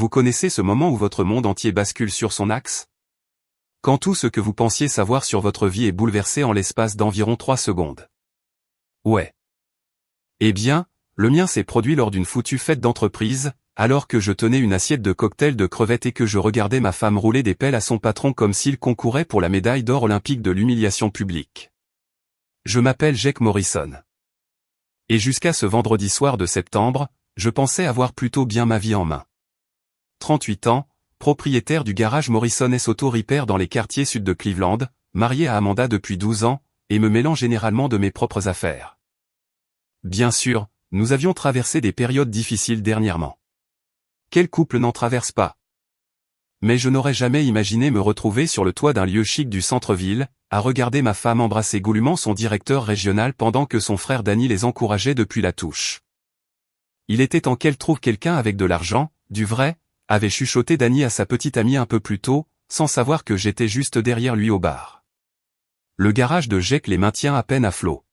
Vous connaissez ce moment où votre monde entier bascule sur son axe? Quand tout ce que vous pensiez savoir sur votre vie est bouleversé en l'espace d'environ 3 secondes. Ouais. Eh bien, le mien s'est produit lors d'une foutue fête d'entreprise, alors que je tenais une assiette de cocktail de crevettes et que je regardais ma femme rouler des pelles à son patron comme s'il concourait pour la médaille d'or olympique de l'humiliation publique. Je m'appelle Jake Morrison. Et jusqu'à ce vendredi soir de septembre, je pensais avoir plutôt bien ma vie en main. 38 ans, propriétaire du garage Morrison S Auto Repair dans les quartiers sud de Cleveland, marié à Amanda depuis 12 ans, et me mêlant généralement de mes propres affaires. Bien sûr, nous avions traversé des périodes difficiles dernièrement. Quel couple n'en traverse pas? Mais je n'aurais jamais imaginé me retrouver sur le toit d'un lieu chic du centre-ville, à regarder ma femme embrasser goulûment son directeur régional pendant que son frère Danny les encourageait depuis la touche. Il était temps qu'elle trouve quelqu'un avec de l'argent, du vrai, avait chuchoté Danny à sa petite amie un peu plus tôt, sans savoir que j'étais juste derrière lui au bar. Le garage de Jake les maintient à peine à flot.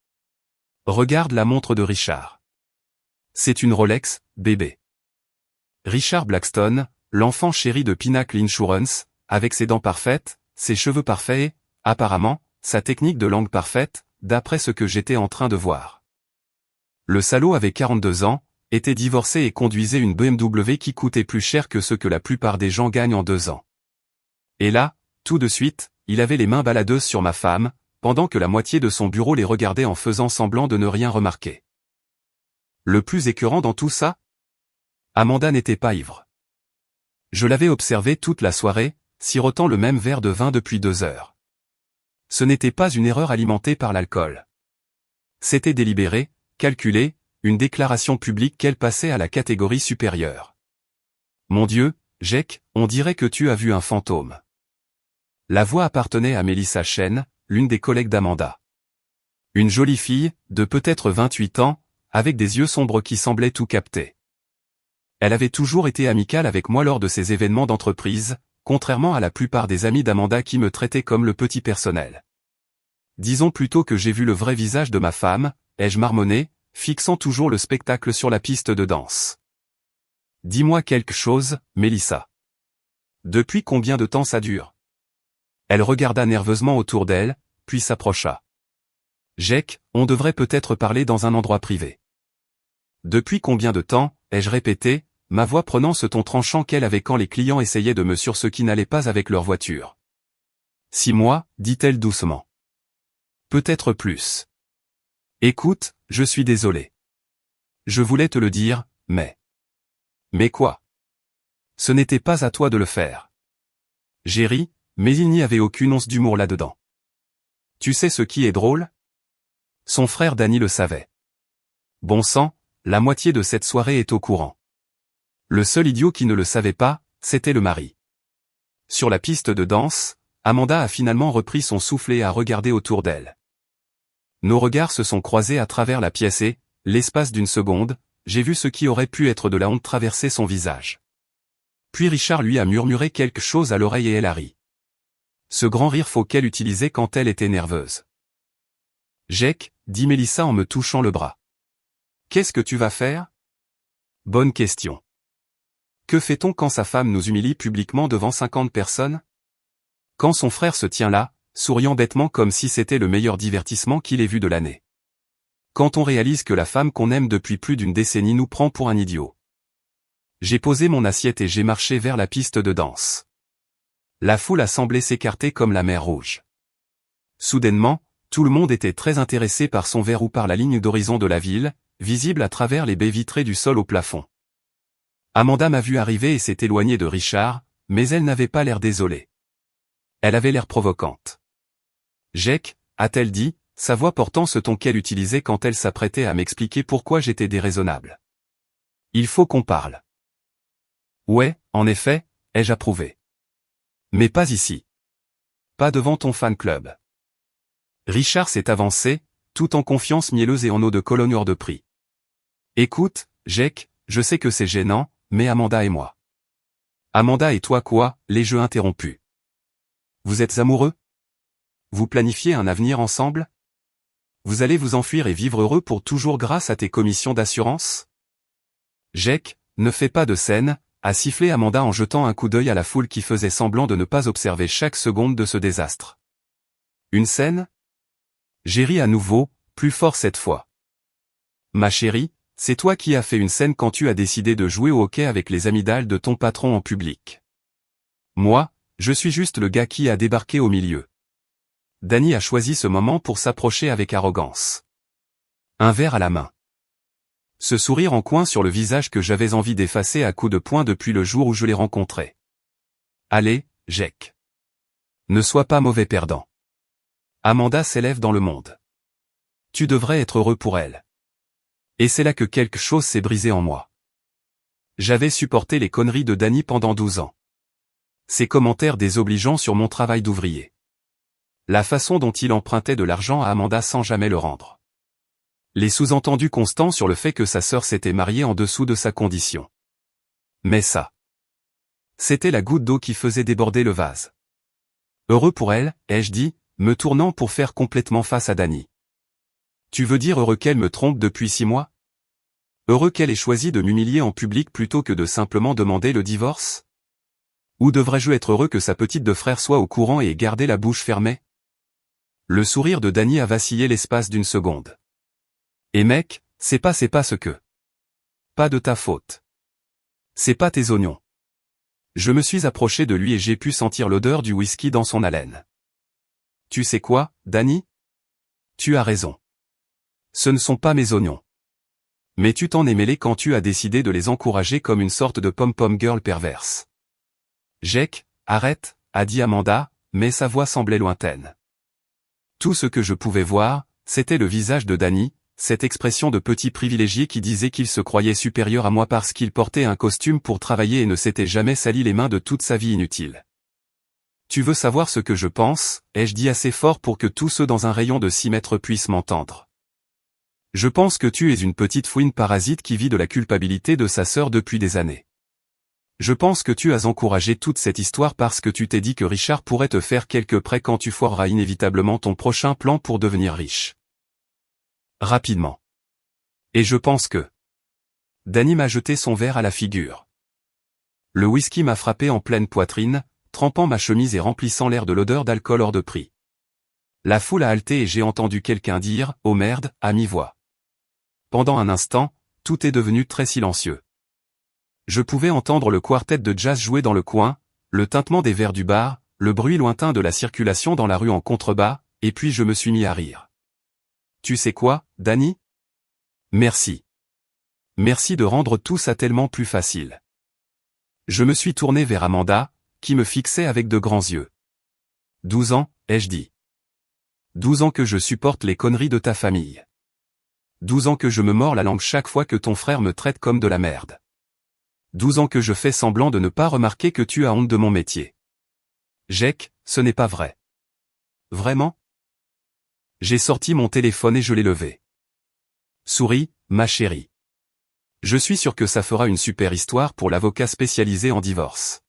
Regarde la montre de Richard. C'est une Rolex, bébé. Richard Blackstone, l'enfant chéri de Pinnacle Insurance, avec ses dents parfaites, ses cheveux parfaits et, apparemment, sa technique de langue parfaite, d'après ce que j'étais en train de voir. Le salaud avait 42 ans, était divorcé et conduisait une BMW qui coûtait plus cher que ce que la plupart des gens gagnent en 2 ans. Et là, tout de suite, il avait les mains baladeuses sur ma femme, pendant que la moitié de son bureau les regardait en faisant semblant de ne rien remarquer. Le plus écœurant dans tout ça? Amanda n'était pas ivre. Je l'avais observée toute la soirée, sirotant le même verre de vin depuis 2 heures. Ce n'était pas une erreur alimentée par l'alcool. C'était délibéré, calculé, une déclaration publique qu'elle passait à la catégorie supérieure. Mon Dieu, Jake, on dirait que tu as vu un fantôme. La voix appartenait à Melissa Chen, l'une des collègues d'Amanda. Une jolie fille, de peut-être 28 ans, avec des yeux sombres qui semblaient tout capter. Elle avait toujours été amicale avec moi lors de ces événements d'entreprise, contrairement à la plupart des amis d'Amanda qui me traitaient comme le petit personnel. Disons plutôt que j'ai vu le vrai visage de ma femme, ai-je marmonné, fixant toujours le spectacle sur la piste de danse. Dis-moi quelque chose, Melissa. Depuis combien de temps ça dure? Elle regarda nerveusement autour d'elle, puis s'approcha. Jake, on devrait peut-être parler dans un endroit privé. Depuis combien de temps, ai-je répété, ma voix prenant ce ton tranchant qu'elle avait quand les clients essayaient de me sur ce qui n'allait pas avec leur voiture. 6 mois, dit-elle doucement. Peut-être plus. Écoute, je suis désolé. Je voulais te le dire, mais... Mais quoi? Ce n'était pas à toi de le faire. J'ai ri, mais il n'y avait aucune once d'humour là-dedans. Tu sais ce qui est drôle? Son frère Danny le savait. Bon sang, la moitié de cette soirée est au courant. Le seul idiot qui ne le savait pas, c'était le mari. Sur la piste de danse, Amanda a finalement repris son souffle et a regardé autour d'elle. Nos regards se sont croisés à travers la pièce et, l'espace d'une seconde, j'ai vu ce qui aurait pu être de la honte traverser son visage. Puis Richard lui a murmuré quelque chose à l'oreille et elle a ri. Ce grand rire faux qu'elle utilisait quand elle était nerveuse. Jake, dit Melissa en me touchant le bras. Qu'est-ce que tu vas faire? Bonne question. Que fait-on quand sa femme nous humilie publiquement devant 50 personnes? Quand son frère se tient là, souriant bêtement comme si c'était le meilleur divertissement qu'il ait vu de l'année. Quand on réalise que la femme qu'on aime depuis plus d'une décennie nous prend pour un idiot. J'ai posé mon assiette et j'ai marché vers la piste de danse. La foule a semblé s'écarter comme la mer Rouge. Soudainement, tout le monde était très intéressé par son verre ou par la ligne d'horizon de la ville, visible à travers les baies vitrées du sol au plafond. Amanda m'a vu arriver et s'est éloignée de Richard, mais elle n'avait pas l'air désolée. Elle avait l'air provocante. Jake, a-t-elle dit, sa voix portant ce ton qu'elle utilisait quand elle s'apprêtait à m'expliquer pourquoi j'étais déraisonnable. Il faut qu'on parle. Ouais, en effet, ai-je approuvé. Mais pas ici. Pas devant ton fan club. Richard s'est avancé, tout en confiance mielleuse et en eau de Cologne hors de prix. Écoute, Jake, je sais que c'est gênant, mais Amanda et moi. Amanda et toi quoi, les jeux interrompus. Vous êtes amoureux? Vous planifiez un avenir ensemble? Vous allez vous enfuir et vivre heureux pour toujours grâce à tes commissions d'assurance? Jake, ne fais pas de scène, a sifflé Amanda en jetant un coup d'œil à la foule qui faisait semblant de ne pas observer chaque seconde de ce désastre. Une scène? J'ai ri à nouveau, plus fort cette fois. Ma chérie, c'est toi qui as fait une scène quand tu as décidé de jouer au hockey avec les amygdales de ton patron en public. Moi, je suis juste le gars qui a débarqué au milieu. Danny a choisi ce moment pour s'approcher avec arrogance. Un verre à la main. Ce sourire en coin sur le visage que j'avais envie d'effacer à coups de poing depuis le jour où je l'ai rencontré. Allez, Jake. Ne sois pas mauvais perdant. Amanda s'élève dans le monde. Tu devrais être heureux pour elle. Et c'est là que quelque chose s'est brisé en moi. J'avais supporté les conneries de Danny pendant 12 ans. Ses commentaires désobligeants sur mon travail d'ouvrier. La façon dont il empruntait de l'argent à Amanda sans jamais le rendre. Les sous-entendus constants sur le fait que sa sœur s'était mariée en dessous de sa condition. Mais ça. C'était la goutte d'eau qui faisait déborder le vase. Heureux pour elle, ai-je dit, me tournant pour faire complètement face à Danny. Tu veux dire heureux qu'elle me trompe depuis 6 mois? Heureux qu'elle ait choisi de m'humilier en public plutôt que de simplement demander le divorce? Ou devrais-je être heureux que sa petite de frère soit au courant et ait gardé la bouche fermée? Le sourire de Danny a vacillé l'espace d'une seconde. Et mec, c'est pas ce que. Pas de ta faute. C'est pas tes oignons. Je me suis approché de lui et j'ai pu sentir l'odeur du whisky dans son haleine. Tu sais quoi, Danny? Tu as raison. Ce ne sont pas mes oignons. Mais tu t'en es mêlé quand tu as décidé de les encourager comme une sorte de pom-pom girl perverse. Jake, arrête, a dit Amanda, mais sa voix semblait lointaine. Tout ce que je pouvais voir, c'était le visage de Danny, cette expression de petit privilégié qui disait qu'il se croyait supérieur à moi parce qu'il portait un costume pour travailler et ne s'était jamais sali les mains de toute sa vie inutile. Tu veux savoir ce que je pense, ai-je dit assez fort pour que tous ceux dans un rayon de 6 mètres puissent m'entendre. Je pense que tu es une petite fouine parasite qui vit de la culpabilité de sa sœur depuis des années. Je pense que tu as encouragé toute cette histoire parce que tu t'es dit que Richard pourrait te faire quelques prêts quand tu foireras inévitablement ton prochain plan pour devenir riche. Rapidement. Et je pense que... Danny m'a jeté son verre à la figure. Le whisky m'a frappé en pleine poitrine, trempant ma chemise et remplissant l'air de l'odeur d'alcool hors de prix. La foule a halté et j'ai entendu quelqu'un dire « Oh merde » à mi-voix. Pendant un instant, tout est devenu très silencieux. Je pouvais entendre le quartet de jazz jouer dans le coin, le tintement des verres du bar, le bruit lointain de la circulation dans la rue en contrebas, et puis je me suis mis à rire. Tu sais quoi, Danny? Merci. Merci de rendre tout ça tellement plus facile. Je me suis tourné vers Amanda, qui me fixait avec de grands yeux. 12 ans, ai-je dit. 12 ans que je supporte les conneries de ta famille. 12 ans que je me mords la langue chaque fois que ton frère me traite comme de la merde. 12 ans que je fais semblant de ne pas remarquer que tu as honte de mon métier. Jake, ce n'est pas vrai. Vraiment? J'ai sorti mon téléphone et je l'ai levé. Souris, ma chérie. Je suis sûr que ça fera une super histoire pour l'avocat spécialisé en divorce.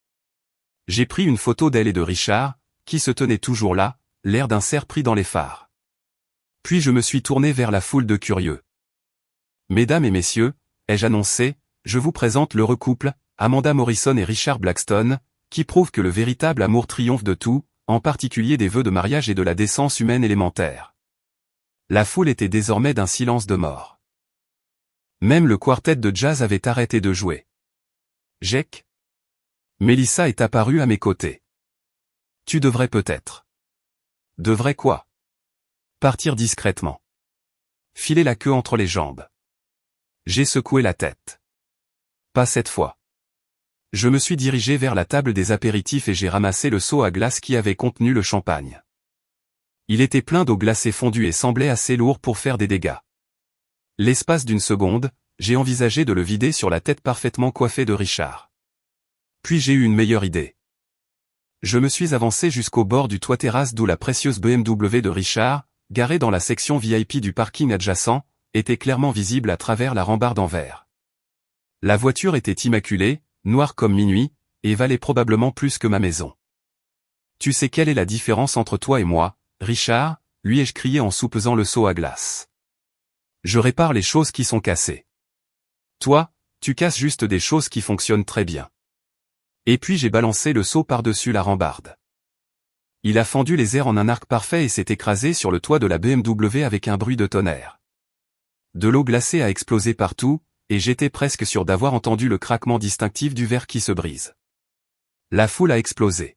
J'ai pris une photo d'elle et de Richard, qui se tenait toujours là, l'air d'un cerf pris dans les phares. Puis je me suis tourné vers la foule de curieux. Mesdames et messieurs, ai-je annoncé, je vous présente l'heureux couple, Amanda Morrison et Richard Blackstone, qui prouve que le véritable amour triomphe de tout, en particulier des vœux de mariage et de la décence humaine élémentaire. La foule était désormais d'un silence de mort. Même le quartet de jazz avait arrêté de jouer. Jake? Mélissa est apparue à mes côtés. Tu devrais peut-être. Devrais quoi? Partir discrètement. Filer la queue entre les jambes. J'ai secoué la tête. Pas cette fois. Je me suis dirigé vers la table des apéritifs et j'ai ramassé le seau à glace qui avait contenu le champagne. Il était plein d'eau glacée fondue et semblait assez lourd pour faire des dégâts. L'espace d'une seconde, j'ai envisagé de le vider sur la tête parfaitement coiffée de Richard. Puis j'ai eu une meilleure idée. Je me suis avancé jusqu'au bord du toit-terrasse d'où la précieuse BMW de Richard, garée dans la section VIP du parking adjacent, était clairement visible à travers la rambarde en verre. La voiture était immaculée, noire comme minuit, et valait probablement plus que ma maison. Tu sais quelle est la différence entre toi et moi, Richard, lui ai-je crié en soupesant le seau à glace. Je répare les choses qui sont cassées. Toi, tu casses juste des choses qui fonctionnent très bien. Et puis j'ai balancé le seau par-dessus la rambarde. Il a fendu les airs en un arc parfait et s'est écrasé sur le toit de la BMW avec un bruit de tonnerre. De l'eau glacée a explosé partout, et j'étais presque sûr d'avoir entendu le craquement distinctif du verre qui se brise. La foule a explosé.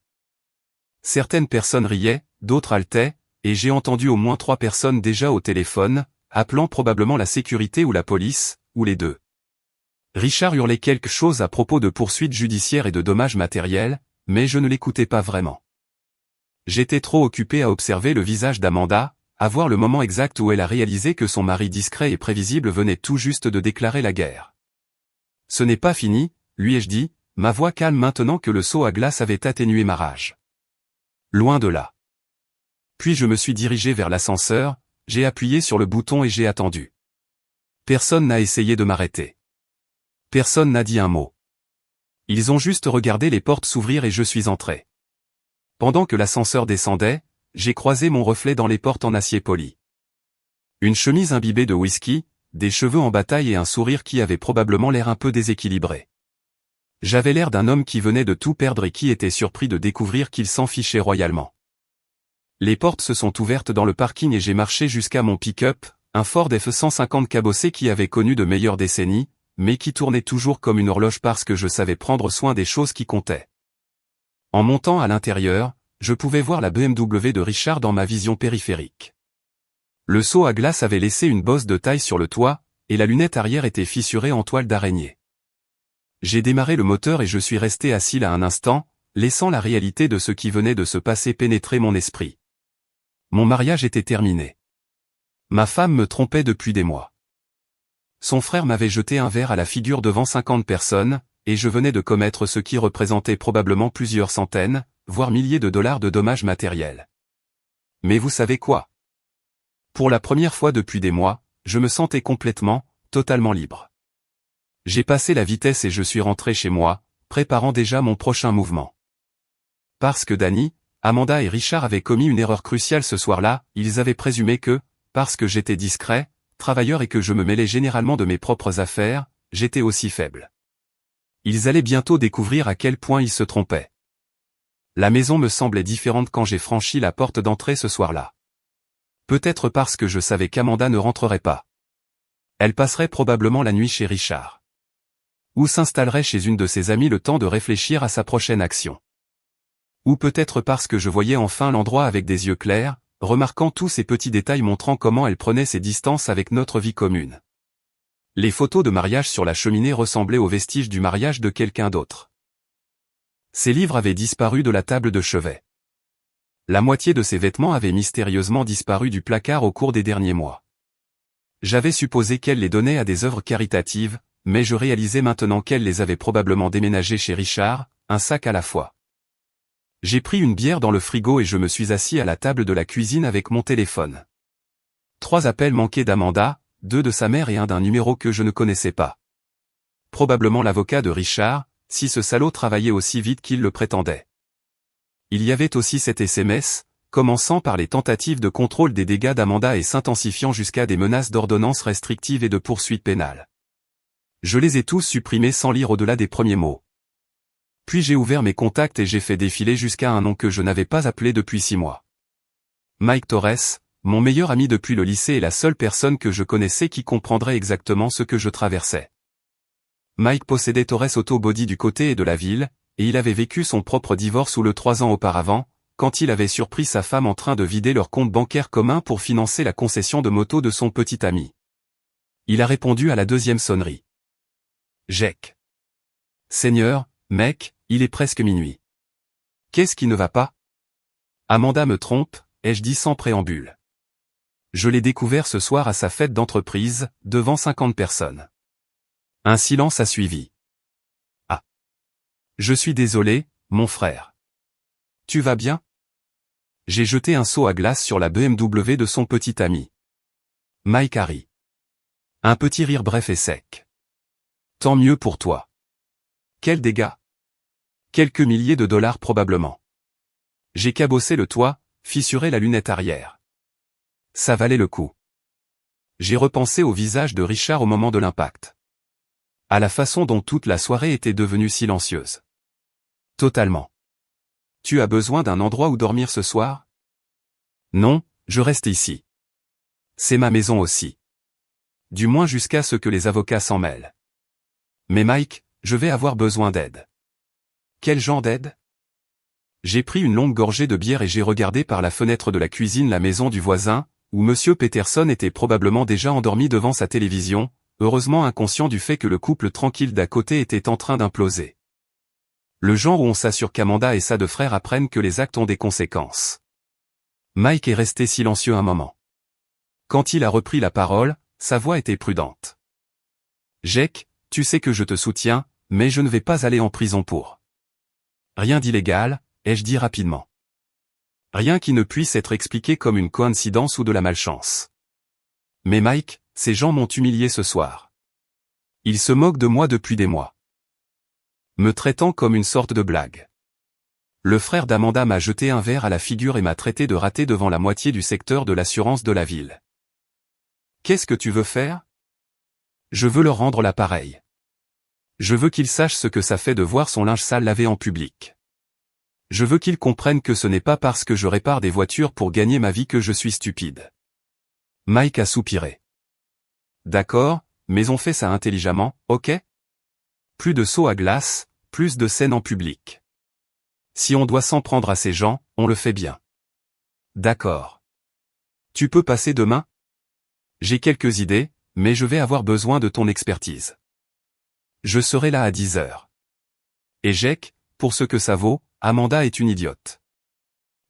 Certaines personnes riaient, d'autres haletaient, et j'ai entendu au moins 3 personnes déjà au téléphone, appelant probablement la sécurité ou la police, ou les deux. Richard hurlait quelque chose à propos de poursuites judiciaires et de dommages matériels, mais je ne l'écoutais pas vraiment. J'étais trop occupé à observer le visage d'Amanda, à voir le moment exact où elle a réalisé que son mari discret et prévisible venait tout juste de déclarer la guerre. Ce n'est pas fini, lui ai-je dit, ma voix calme maintenant que le seau à glace avait atténué ma rage. Loin de là. Puis je me suis dirigé vers l'ascenseur, j'ai appuyé sur le bouton et j'ai attendu. Personne n'a essayé de m'arrêter. Personne n'a dit un mot. Ils ont juste regardé les portes s'ouvrir et je suis entré. Pendant que l'ascenseur descendait, j'ai croisé mon reflet dans les portes en acier poli. Une chemise imbibée de whisky, des cheveux en bataille et un sourire qui avait probablement l'air un peu déséquilibré. J'avais l'air d'un homme qui venait de tout perdre et qui était surpris de découvrir qu'il s'en fichait royalement. Les portes se sont ouvertes dans le parking et j'ai marché jusqu'à mon pick-up, un Ford F-150 cabossé qui avait connu de meilleures décennies, mais qui tournait toujours comme une horloge parce que je savais prendre soin des choses qui comptaient. En montant à l'intérieur, je pouvais voir la BMW de Richard dans ma vision périphérique. Le seau à glace avait laissé une bosse de taille sur le toit, et la lunette arrière était fissurée en toile d'araignée. J'ai démarré le moteur et je suis resté assis là un instant, laissant la réalité de ce qui venait de se passer pénétrer mon esprit. Mon mariage était terminé. Ma femme me trompait depuis des mois. Son frère m'avait jeté un verre à la figure devant 50 personnes, et je venais de commettre ce qui représentait probablement plusieurs centaines, voire milliers de dollars de dommages matériels. Mais vous savez quoi? Pour la première fois depuis des mois, je me sentais complètement, totalement libre. J'ai passé la vitesse et je suis rentré chez moi, préparant déjà mon prochain mouvement. Parce que Danny, Amanda et Richard avaient commis une erreur cruciale ce soir-là, ils avaient présumé que, parce que j'étais discret, travailleur et que je me mêlais généralement de mes propres affaires, j'étais aussi faible. Ils allaient bientôt découvrir à quel point ils se trompaient. La maison me semblait différente quand j'ai franchi la porte d'entrée ce soir-là. Peut-être parce que je savais qu'Amanda ne rentrerait pas. Elle passerait probablement la nuit chez Richard. Ou s'installerait chez une de ses amies le temps de réfléchir à sa prochaine action. Ou peut-être parce que je voyais enfin l'endroit avec des yeux clairs, remarquant tous ces petits détails montrant comment elle prenait ses distances avec notre vie commune. Les photos de mariage sur la cheminée ressemblaient aux vestiges du mariage de quelqu'un d'autre. Ses livres avaient disparu de la table de chevet. La moitié de ses vêtements avaient mystérieusement disparu du placard au cours des derniers mois. J'avais supposé qu'elle les donnait à des œuvres caritatives, mais je réalisais maintenant qu'elle les avait probablement déménagés chez Richard, un sac à la fois. J'ai pris une bière dans le frigo et je me suis assis à la table de la cuisine avec mon téléphone. 3 appels manqués d'Amanda, 2 de sa mère et un d'un numéro que je ne connaissais pas. Probablement l'avocat de Richard, si ce salaud travaillait aussi vite qu'il le prétendait. Il y avait aussi cet SMS, commençant par les tentatives de contrôle des dégâts d'Amanda et s'intensifiant jusqu'à des menaces d'ordonnances restrictives et de poursuites pénales. Je les ai tous supprimés sans lire au-delà des premiers mots. Puis j'ai ouvert mes contacts et j'ai fait défiler jusqu'à un nom que je n'avais pas appelé depuis 6 mois. Mike Torres, mon meilleur ami depuis le lycée et la seule personne que je connaissais qui comprendrait exactement ce que je traversais. Mike possédait Torres Auto Body du côté de la ville, et il avait vécu son propre divorce 3 ans auparavant, quand il avait surpris sa femme en train de vider leur compte bancaire commun pour financer la concession de moto de son petit ami. Il a répondu à la 2e sonnerie. Jake. Seigneur, mec, il est presque minuit. Qu'est-ce qui ne va pas? Amanda me trompe, ai-je dit sans préambule. Je l'ai découvert ce soir à sa fête d'entreprise, devant 50 personnes. Un silence a suivi. Ah. Je suis désolé, mon frère. Tu vas bien? J'ai jeté un seau à glace sur la BMW de son petit ami. Mike a ri. Un petit rire bref et sec. Tant mieux pour toi. Quel dégât? Quelques milliers de dollars probablement. J'ai cabossé le toit, fissuré la lunette arrière. Ça valait le coup. J'ai repensé au visage de Richard au moment de l'impact. À la façon dont toute la soirée était devenue silencieuse. Totalement. Tu as besoin d'un endroit où dormir ce soir? Non, je reste ici. C'est ma maison aussi. Du moins jusqu'à ce que les avocats s'en mêlent. Mais Mike, je vais avoir besoin d'aide. Quel genre d'aide? J'ai pris une longue gorgée de bière et j'ai regardé par la fenêtre de la cuisine la maison du voisin, où Monsieur Peterson était probablement déjà endormi devant sa télévision, heureusement inconscient du fait que le couple tranquille d'à côté était en train d'imploser. Le genre où on s'assure qu'Amanda et sa deux frères apprennent que les actes ont des conséquences. Mike est resté silencieux un moment. Quand il a repris la parole, sa voix était prudente. Jake, tu sais que je te soutiens, mais je ne vais pas aller en prison pour rien d'illégal, ai-je dit rapidement. Rien qui ne puisse être expliqué comme une coïncidence ou de la malchance. Mais Mike, ces gens m'ont humilié ce soir. Ils se moquent de moi depuis des mois. Me traitant comme une sorte de blague. Le frère d'Amanda m'a jeté un verre à la figure et m'a traité de raté devant la moitié du secteur de l'assurance de la ville. Qu'est-ce que tu veux faire? Je veux leur rendre l'appareil. Je veux qu'ils sachent ce que ça fait de voir son linge sale lavé en public. Je veux qu'ils comprennent que ce n'est pas parce que je répare des voitures pour gagner ma vie que je suis stupide. Mike a soupiré. D'accord, mais on fait ça intelligemment, ok? Plus de sauts à glace, plus de scènes en public. Si on doit s'en prendre à ces gens, on le fait bien. D'accord. Tu peux passer demain? J'ai quelques idées, mais je vais avoir besoin de ton expertise. Je serai là à 10 heures. Et Jake, pour ce que ça vaut, Amanda est une idiote.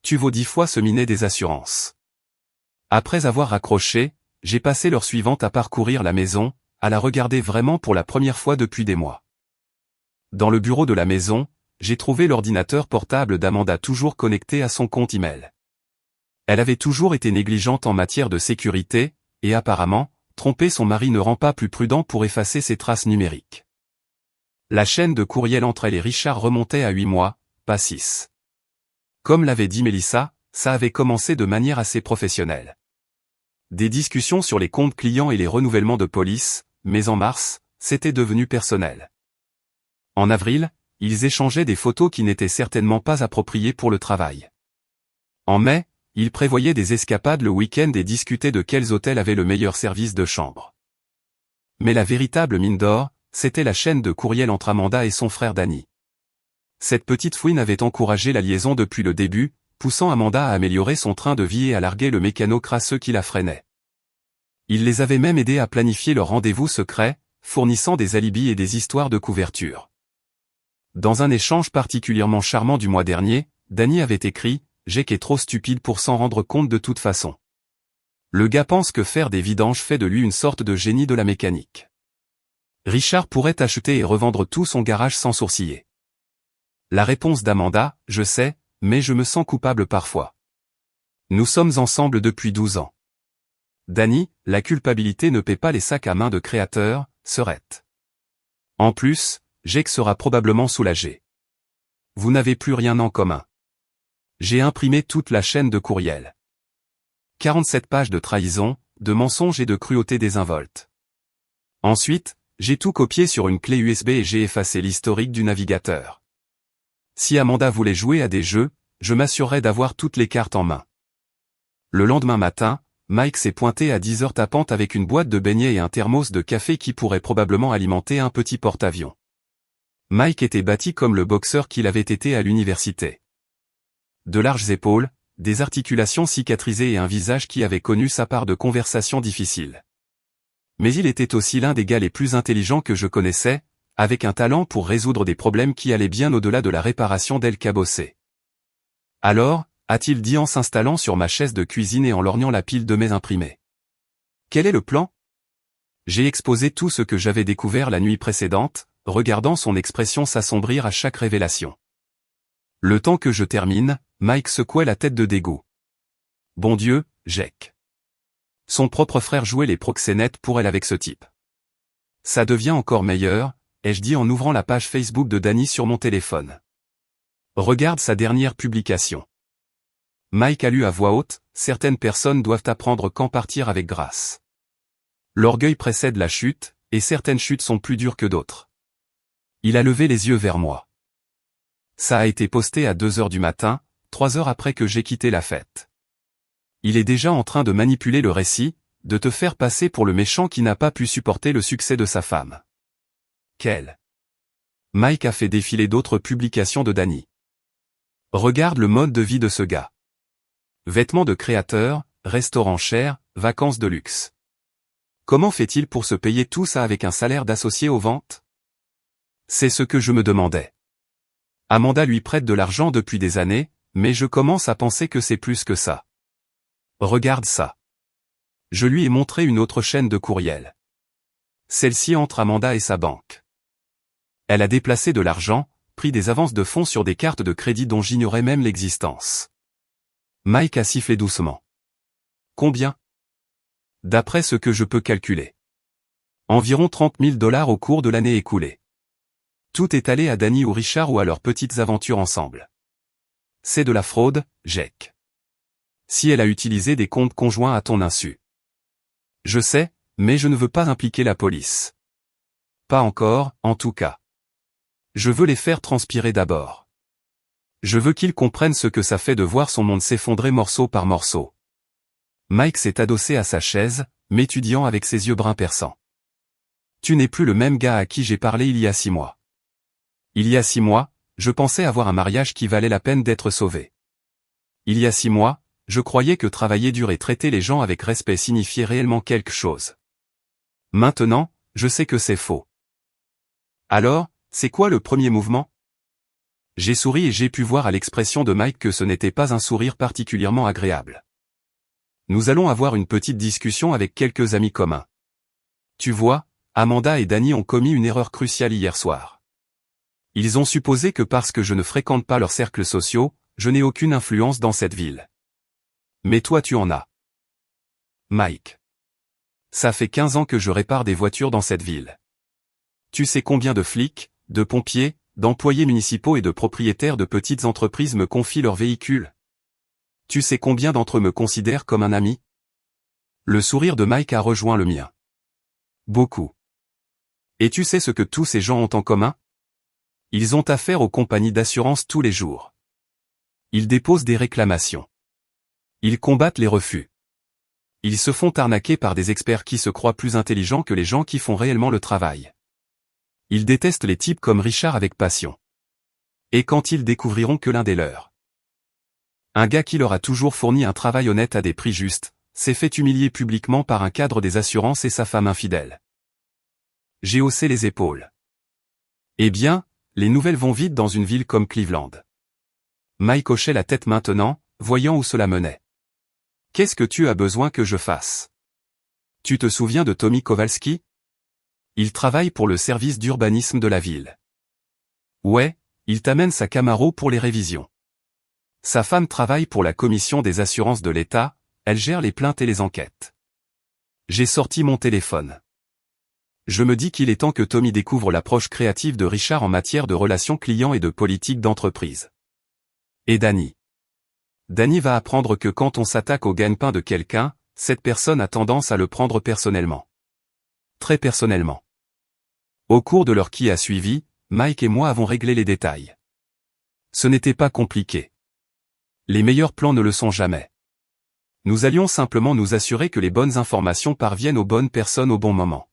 Tu vaux 10 fois ce minet des assurances. Après avoir raccroché, j'ai passé l'heure suivante à parcourir la maison, à la regarder vraiment pour la première fois depuis des mois. Dans le bureau de la maison, j'ai trouvé l'ordinateur portable d'Amanda toujours connecté à son compte email. Elle avait toujours été négligente en matière de sécurité, et apparemment, tromper son mari ne rend pas plus prudent pour effacer ses traces numériques. La chaîne de courriel entre elle et Richard remontait à 8 mois, pas 6. Comme l'avait dit Melissa, ça avait commencé de manière assez professionnelle. Des discussions sur les comptes clients et les renouvellements de police, mais en mars, c'était devenu personnel. En avril, ils échangeaient des photos qui n'étaient certainement pas appropriées pour le travail. En mai, ils prévoyaient des escapades le week-end et discutaient de quels hôtels avaient le meilleur service de chambre. Mais la véritable mine d'or, c'était la chaîne de courriel entre Amanda et son frère Danny. Cette petite fouine avait encouragé la liaison depuis le début, poussant Amanda à améliorer son train de vie et à larguer le mécano crasseux qui la freinait. Il les avait même aidés à planifier leur rendez-vous secret, fournissant des alibis et des histoires de couverture. Dans un échange particulièrement charmant du mois dernier, Danny avait écrit « Jake est trop stupide pour s'en rendre compte de toute façon. Le gars pense que faire des vidanges fait de lui une sorte de génie de la mécanique. Richard pourrait acheter et revendre tout son garage sans sourciller. » La réponse d'Amanda, « Je sais, mais je me sens coupable parfois. Nous sommes ensemble depuis 12 ans. » Danny, la culpabilité ne paie pas les sacs à main de créateurs, serait. En plus, Jake sera probablement soulagé. Vous n'avez plus rien en commun. J'ai imprimé toute la chaîne de courriel. 47 pages de trahison, de mensonges et de cruauté désinvolte. Ensuite, j'ai tout copié sur une clé USB et j'ai effacé l'historique du navigateur. Si Amanda voulait jouer à des jeux, je m'assurerais d'avoir toutes les cartes en main. Le lendemain matin, Mike s'est pointé à 10 heures tapante avec une boîte de beignets et un thermos de café qui pourrait probablement alimenter un petit porte-avions. Mike était bâti comme le boxeur qu'il avait été à l'université. De larges épaules, des articulations cicatrisées et un visage qui avait connu sa part de conversations difficiles. Mais il était aussi l'un des gars les plus intelligents que je connaissais, avec un talent pour résoudre des problèmes qui allaient bien au-delà de la réparation d'El Cabossé. Alors, a-t-il dit en s'installant sur ma chaise de cuisine et en lorgnant la pile de mes imprimés. Quel est le plan? J'ai exposé tout ce que j'avais découvert la nuit précédente, regardant son expression s'assombrir à chaque révélation. Le temps que je termine, Mike secouait la tête de dégoût. Bon Dieu, Jake. Son propre frère jouait les proxénètes pour elle avec ce type. Ça devient encore meilleur, ai-je dit en ouvrant la page Facebook de Danny sur mon téléphone. Regarde sa dernière publication. Mike a lu à voix haute, certaines personnes doivent apprendre quand partir avec grâce. L'orgueil précède la chute, et certaines chutes sont plus dures que d'autres. Il a levé les yeux vers moi. Ça a été posté à 2 heures du matin, 3 heures après que j'ai quitté la fête. Il est déjà en train de manipuler le récit, de te faire passer pour le méchant qui n'a pas pu supporter le succès de sa femme. Quel? Mike a fait défiler d'autres publications de Danny. Regarde le mode de vie de ce gars. Vêtements de créateur, restaurant cher, vacances de luxe. Comment fait-il pour se payer tout ça avec un salaire d'associé aux ventes? C'est ce que je me demandais. Amanda lui prête de l'argent depuis des années, mais je commence à penser que c'est plus que ça. Regarde ça. Je lui ai montré une autre chaîne de courriel. Celle-ci entre Amanda et sa banque. Elle a déplacé de l'argent, pris des avances de fonds sur des cartes de crédit dont j'ignorais même l'existence. Mike a sifflé doucement. Combien? D'après ce que je peux calculer. Environ 30 000 $ au cours de l'année écoulée. Tout est allé à Danny ou Richard ou à leurs petites aventures ensemble. C'est de la fraude, Jake. Si elle a utilisé des comptes conjoints à ton insu. Je sais, mais je ne veux pas impliquer la police. Pas encore, en tout cas. Je veux les faire transpirer d'abord. Je veux qu'ils comprennent ce que ça fait de voir son monde s'effondrer morceau par morceau. Mike s'est adossé à sa chaise, m'étudiant avec ses yeux bruns perçants. Tu n'es plus le même gars à qui j'ai parlé il y a 6 mois. Il y a 6 mois, je pensais avoir un mariage qui valait la peine d'être sauvé. Il y a 6 mois, je croyais que travailler dur et traiter les gens avec respect signifiait réellement quelque chose. Maintenant, je sais que c'est faux. Alors, c'est quoi le premier mouvement? J'ai souri et j'ai pu voir à l'expression de Mike que ce n'était pas un sourire particulièrement agréable. Nous allons avoir une petite discussion avec quelques amis communs. Tu vois, Amanda et Danny ont commis une erreur cruciale hier soir. Ils ont supposé que parce que je ne fréquente pas leurs cercles sociaux, je n'ai aucune influence dans cette ville. Mais toi tu en as. Mike. Ça fait 15 ans que je répare des voitures dans cette ville. Tu sais combien de flics, de pompiers, d'employés municipaux et de propriétaires de petites entreprises me confient leurs véhicules? Tu sais combien d'entre eux me considèrent comme un ami? Le sourire de Mike a rejoint le mien. Beaucoup. Et tu sais ce que tous ces gens ont en commun? Ils ont affaire aux compagnies d'assurance tous les jours. Ils déposent des réclamations. Ils combattent les refus. Ils se font arnaquer par des experts qui se croient plus intelligents que les gens qui font réellement le travail. Ils détestent les types comme Richard avec passion. Et quand ils découvriront que l'un des leurs, un gars qui leur a toujours fourni un travail honnête à des prix justes, s'est fait humilier publiquement par un cadre des assurances et sa femme infidèle. J'ai haussé les épaules. Eh bien, les nouvelles vont vite dans une ville comme Cleveland. Mike hochait la tête maintenant, voyant où cela menait. Qu'est-ce que tu as besoin que je fasse? Tu te souviens de Tommy Kowalski? Il travaille pour le service d'urbanisme de la ville. Ouais, il t'amène sa Camaro pour les révisions. Sa femme travaille pour la commission des assurances de l'État, elle gère les plaintes et les enquêtes. J'ai sorti mon téléphone. Je me dis qu'il est temps que Tommy découvre l'approche créative de Richard en matière de relations clients et de politique d'entreprise. Et Danny. Danny va apprendre que quand on s'attaque au gagne-pain de quelqu'un, cette personne a tendance à le prendre personnellement. Très personnellement. Au cours de l'heure qui a suivi, Mike et moi avons réglé les détails. Ce n'était pas compliqué. Les meilleurs plans ne le sont jamais. Nous allions simplement nous assurer que les bonnes informations parviennent aux bonnes personnes au bon moment.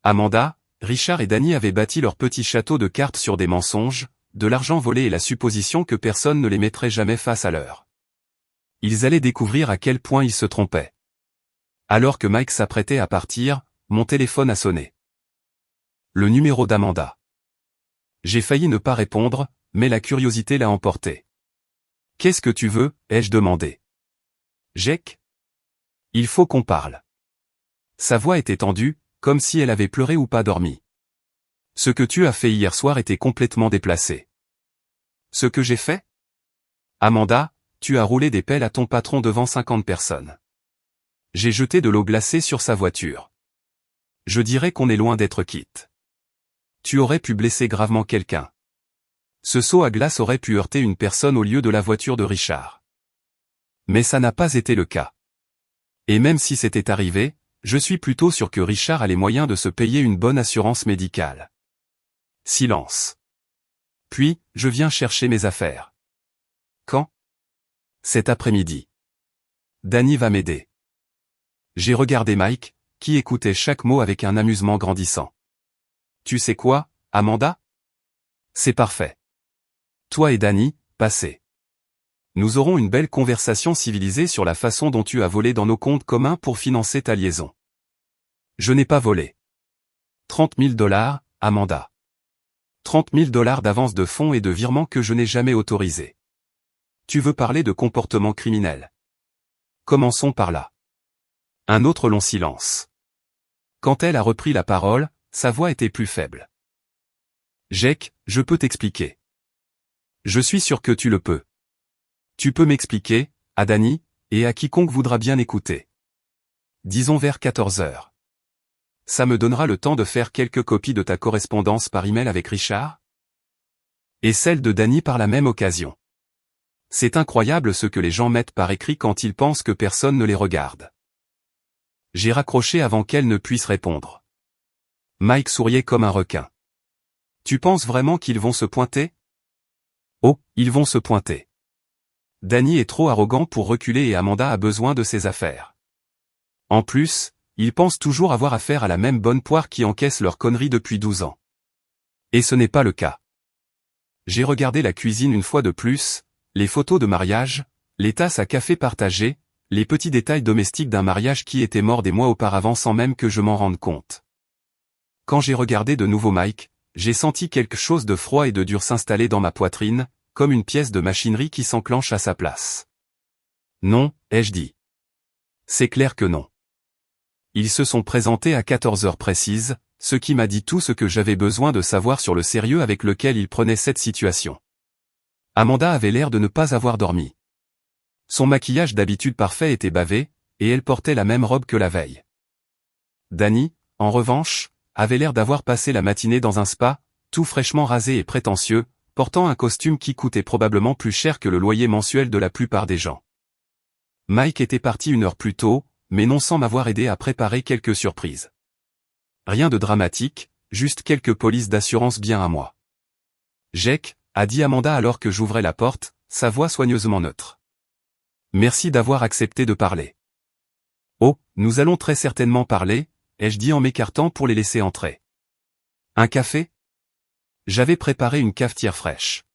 Amanda, Richard et Danny avaient bâti leur petit château de cartes sur des mensonges, de l'argent volé et la supposition que personne ne les mettrait jamais face à l'heure. Ils allaient découvrir à quel point ils se trompaient. Alors que Mike s'apprêtait à partir, mon téléphone a sonné. Le numéro d'Amanda. J'ai failli ne pas répondre, mais la curiosité l'a emporté. « Qu'est-ce que tu veux ?» ai-je demandé. « Jake ? Il faut qu'on parle. » Sa voix était tendue, comme si elle avait pleuré ou pas dormi. « Ce que tu as fait hier soir était complètement déplacé. »« Ce que j'ai fait ? Amanda, tu as roulé des pelles à ton patron devant 50 personnes. J'ai jeté de l'eau glacée sur sa voiture. Je dirais qu'on est loin d'être quitte. Tu aurais pu blesser gravement quelqu'un. Ce seau à glace aurait pu heurter une personne au lieu de la voiture de Richard. Mais ça n'a pas été le cas. Et même si c'était arrivé, je suis plutôt sûr que Richard a les moyens de se payer une bonne assurance médicale. Silence. Puis, je viens chercher mes affaires. Quand? Cet après-midi. Danny va m'aider. J'ai regardé Mike, qui écoutait chaque mot avec un amusement grandissant. Tu sais quoi, Amanda? C'est parfait. Toi et Danny, passez. Nous aurons une belle conversation civilisée sur la façon dont tu as volé dans nos comptes communs pour financer ta liaison. Je n'ai pas volé. 30 000 $, Amanda. 30 000 $ d'avance de fonds et de virements que je n'ai jamais autorisés. Tu veux parler de comportement criminel? Commençons par là. Un autre long silence. Quand elle a repris la parole, sa voix était plus faible. Jake, je peux t'expliquer. Je suis sûr que tu le peux. Tu peux m'expliquer, à Danny, et à quiconque voudra bien écouter. Disons vers 14 heures. Ça me donnera le temps de faire quelques copies de ta correspondance par email avec Richard? Et celle de Danny par la même occasion. C'est incroyable ce que les gens mettent par écrit quand ils pensent que personne ne les regarde. J'ai raccroché avant qu'elle ne puisse répondre. Mike souriait comme un requin. Tu penses vraiment qu'ils vont se pointer? Oh, ils vont se pointer. Danny est trop arrogant pour reculer et Amanda a besoin de ses affaires. En plus, ils pensent toujours avoir affaire à la même bonne poire qui encaisse leurs conneries depuis 12 ans. Et ce n'est pas le cas. J'ai regardé la cuisine une fois de plus, les photos de mariage, les tasses à café partagées, les petits détails domestiques d'un mariage qui était mort des mois auparavant sans même que je m'en rende compte. Quand j'ai regardé de nouveau Mike, j'ai senti quelque chose de froid et de dur s'installer dans ma poitrine, comme une pièce de machinerie qui s'enclenche à sa place. Non, ai-je dit. C'est clair que non. Ils se sont présentés à 14 heures précises, ce qui m'a dit tout ce que j'avais besoin de savoir sur le sérieux avec lequel ils prenaient cette situation. Amanda avait l'air de ne pas avoir dormi. Son maquillage d'habitude parfait était bavé, et elle portait la même robe que la veille. Danny, en revanche, avait l'air d'avoir passé la matinée dans un spa, tout fraîchement rasé et prétentieux, portant un costume qui coûtait probablement plus cher que le loyer mensuel de la plupart des gens. Mike était parti 1 heure plus tôt, mais non sans m'avoir aidé à préparer quelques surprises. Rien de dramatique, juste quelques polices d'assurance bien à moi. Jake, a dit Amanda alors que j'ouvrais la porte, sa voix soigneusement neutre. Merci d'avoir accepté de parler. Oh, nous allons très certainement parler, ai-je dit en m'écartant pour les laisser entrer. Un café? J'avais préparé une cafetière fraîche.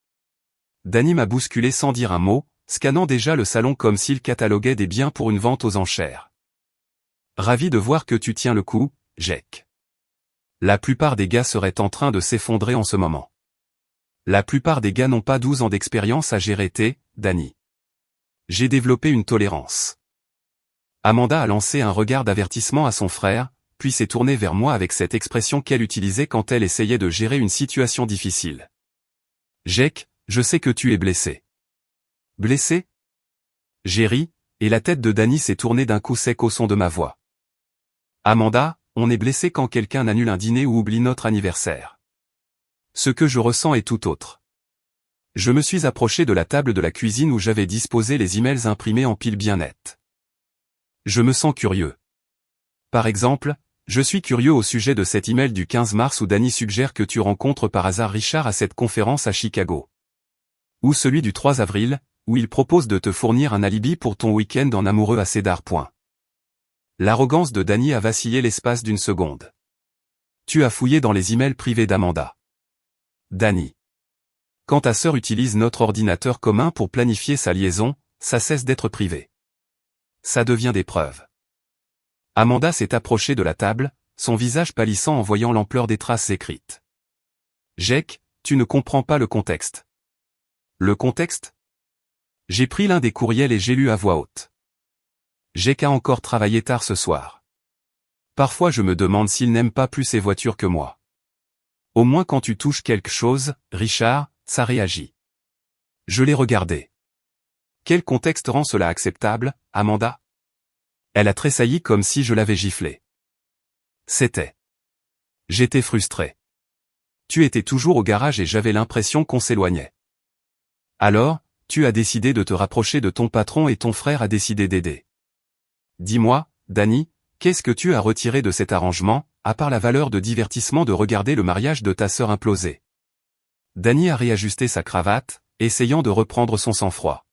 Danny m'a bousculé sans dire un mot, scannant déjà le salon comme s'il cataloguait des biens pour une vente aux enchères. Ravi de voir que tu tiens le coup, Jake. La plupart des gars seraient en train de s'effondrer en ce moment. La plupart des gars n'ont pas 12 ans d'expérience à gérer Danny. J'ai développé une tolérance. Amanda a lancé un regard d'avertissement à son frère, puis s'est tournée vers moi avec cette expression qu'elle utilisait quand elle essayait de gérer une situation difficile. Jake, je sais que tu es blessé. Blessé? J'ai ri, et la tête de Danny s'est tournée d'un coup sec au son de ma voix. Amanda, on est blessé quand quelqu'un annule un dîner ou oublie notre anniversaire. Ce que je ressens est tout autre. Je me suis approché de la table de la cuisine où j'avais disposé les emails imprimés en piles bien nettes. Je me sens curieux. Par exemple, je suis curieux au sujet de cet email du 15 mars où Danny suggère que tu rencontres par hasard Richard à cette conférence à Chicago. Ou celui du 3 avril, où il propose de te fournir un alibi pour ton week-end en amoureux à Cedar Point. L'arrogance de Danny a vacillé l'espace d'une seconde. Tu as fouillé dans les emails privés d'Amanda. Danny. Quand ta sœur utilise notre ordinateur commun pour planifier sa liaison, ça cesse d'être privé. Ça devient des preuves. Amanda s'est approchée de la table, son visage pâlissant en voyant l'ampleur des traces écrites. Jake, tu ne comprends pas le contexte. Le contexte? J'ai pris l'un des courriels et j'ai lu à voix haute. Jake a encore travaillé tard ce soir. Parfois je me demande s'il n'aime pas plus ses voitures que moi. Au moins quand tu touches quelque chose, Richard, ça réagit. Je l'ai regardé. Quel contexte rend cela acceptable, Amanda? Elle a tressailli comme si je l'avais giflé. C'était. J'étais frustré. Tu étais toujours au garage et j'avais l'impression qu'on s'éloignait. Alors, tu as décidé de te rapprocher de ton patron et ton frère a décidé d'aider. Dis-moi, Danny, qu'est-ce que tu as retiré de cet arrangement, à part la valeur de divertissement de regarder le mariage de ta sœur imploser? Danny a réajusté sa cravate, essayant de reprendre son sang-froid.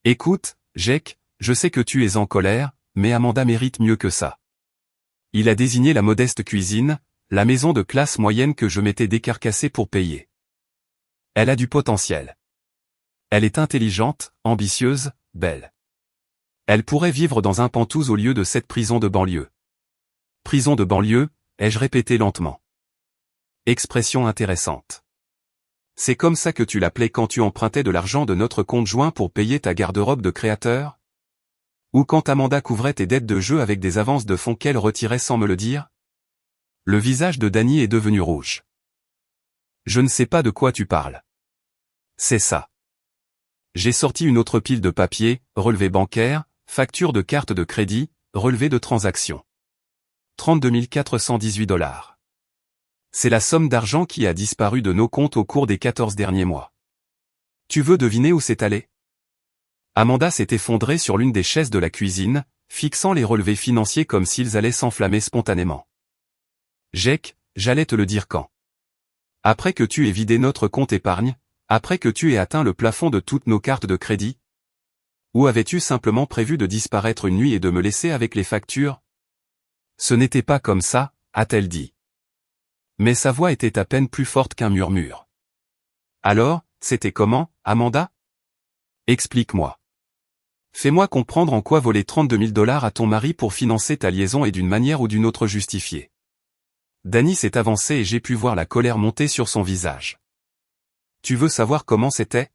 Écoute, Jake, je sais que tu es en colère, mais Amanda mérite mieux que ça. Il a désigné la modeste cuisine, la maison de classe moyenne que je m'étais décarcassé pour payer. Elle a du potentiel. Elle est intelligente, ambitieuse, belle. Elle pourrait vivre dans un Pantouse au lieu de cette prison de banlieue. Prison de banlieue, ai-je répété lentement. Expression intéressante. C'est comme ça que tu l'appelais quand tu empruntais de l'argent de notre compte joint pour payer ta garde-robe de créateur? Ou quand Amanda couvrait tes dettes de jeu avec des avances de fonds qu'elle retirait sans me le dire? Le visage de Danny est devenu rouge. Je ne sais pas de quoi tu parles. C'est ça. J'ai sorti une autre pile de papiers, relevés bancaires, factures de carte de crédit, relevés de transactions. 32 418 $. C'est la somme d'argent qui a disparu de nos comptes au cours des 14 derniers mois. Tu veux deviner où c'est allé? Amanda s'est effondrée sur l'une des chaises de la cuisine, fixant les relevés financiers comme s'ils allaient s'enflammer spontanément. Jake, j'allais te le dire quand. Après que tu aies vidé notre compte épargne, après que tu aies atteint le plafond de toutes nos cartes de crédit? Ou avais-tu simplement prévu de disparaître une nuit et de me laisser avec les factures? Ce n'était pas comme ça, a-t-elle dit. Mais sa voix était à peine plus forte qu'un murmure. Alors, c'était comment, Amanda? Explique-moi. Fais-moi comprendre en quoi voler 32 000 $ à ton mari pour financer ta liaison est d'une manière ou d'une autre justifiée. Danny s'est avancé et j'ai pu voir la colère monter sur son visage. Tu veux savoir comment c'était?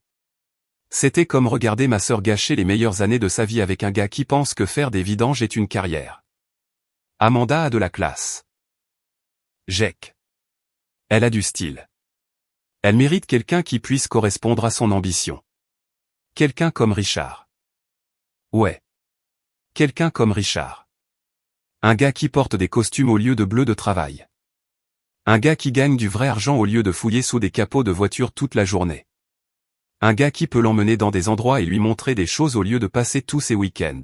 C'était comme regarder ma sœur gâcher les meilleures années de sa vie avec un gars qui pense que faire des vidanges est une carrière. Amanda a de la classe. Jake. Elle a du style. Elle mérite quelqu'un qui puisse correspondre à son ambition. Quelqu'un comme Richard. Ouais. Quelqu'un comme Richard. Un gars qui porte des costumes au lieu de bleu de travail. Un gars qui gagne du vrai argent au lieu de fouiller sous des capots de voiture toute la journée. Un gars qui peut l'emmener dans des endroits et lui montrer des choses au lieu de passer tous ses week-ends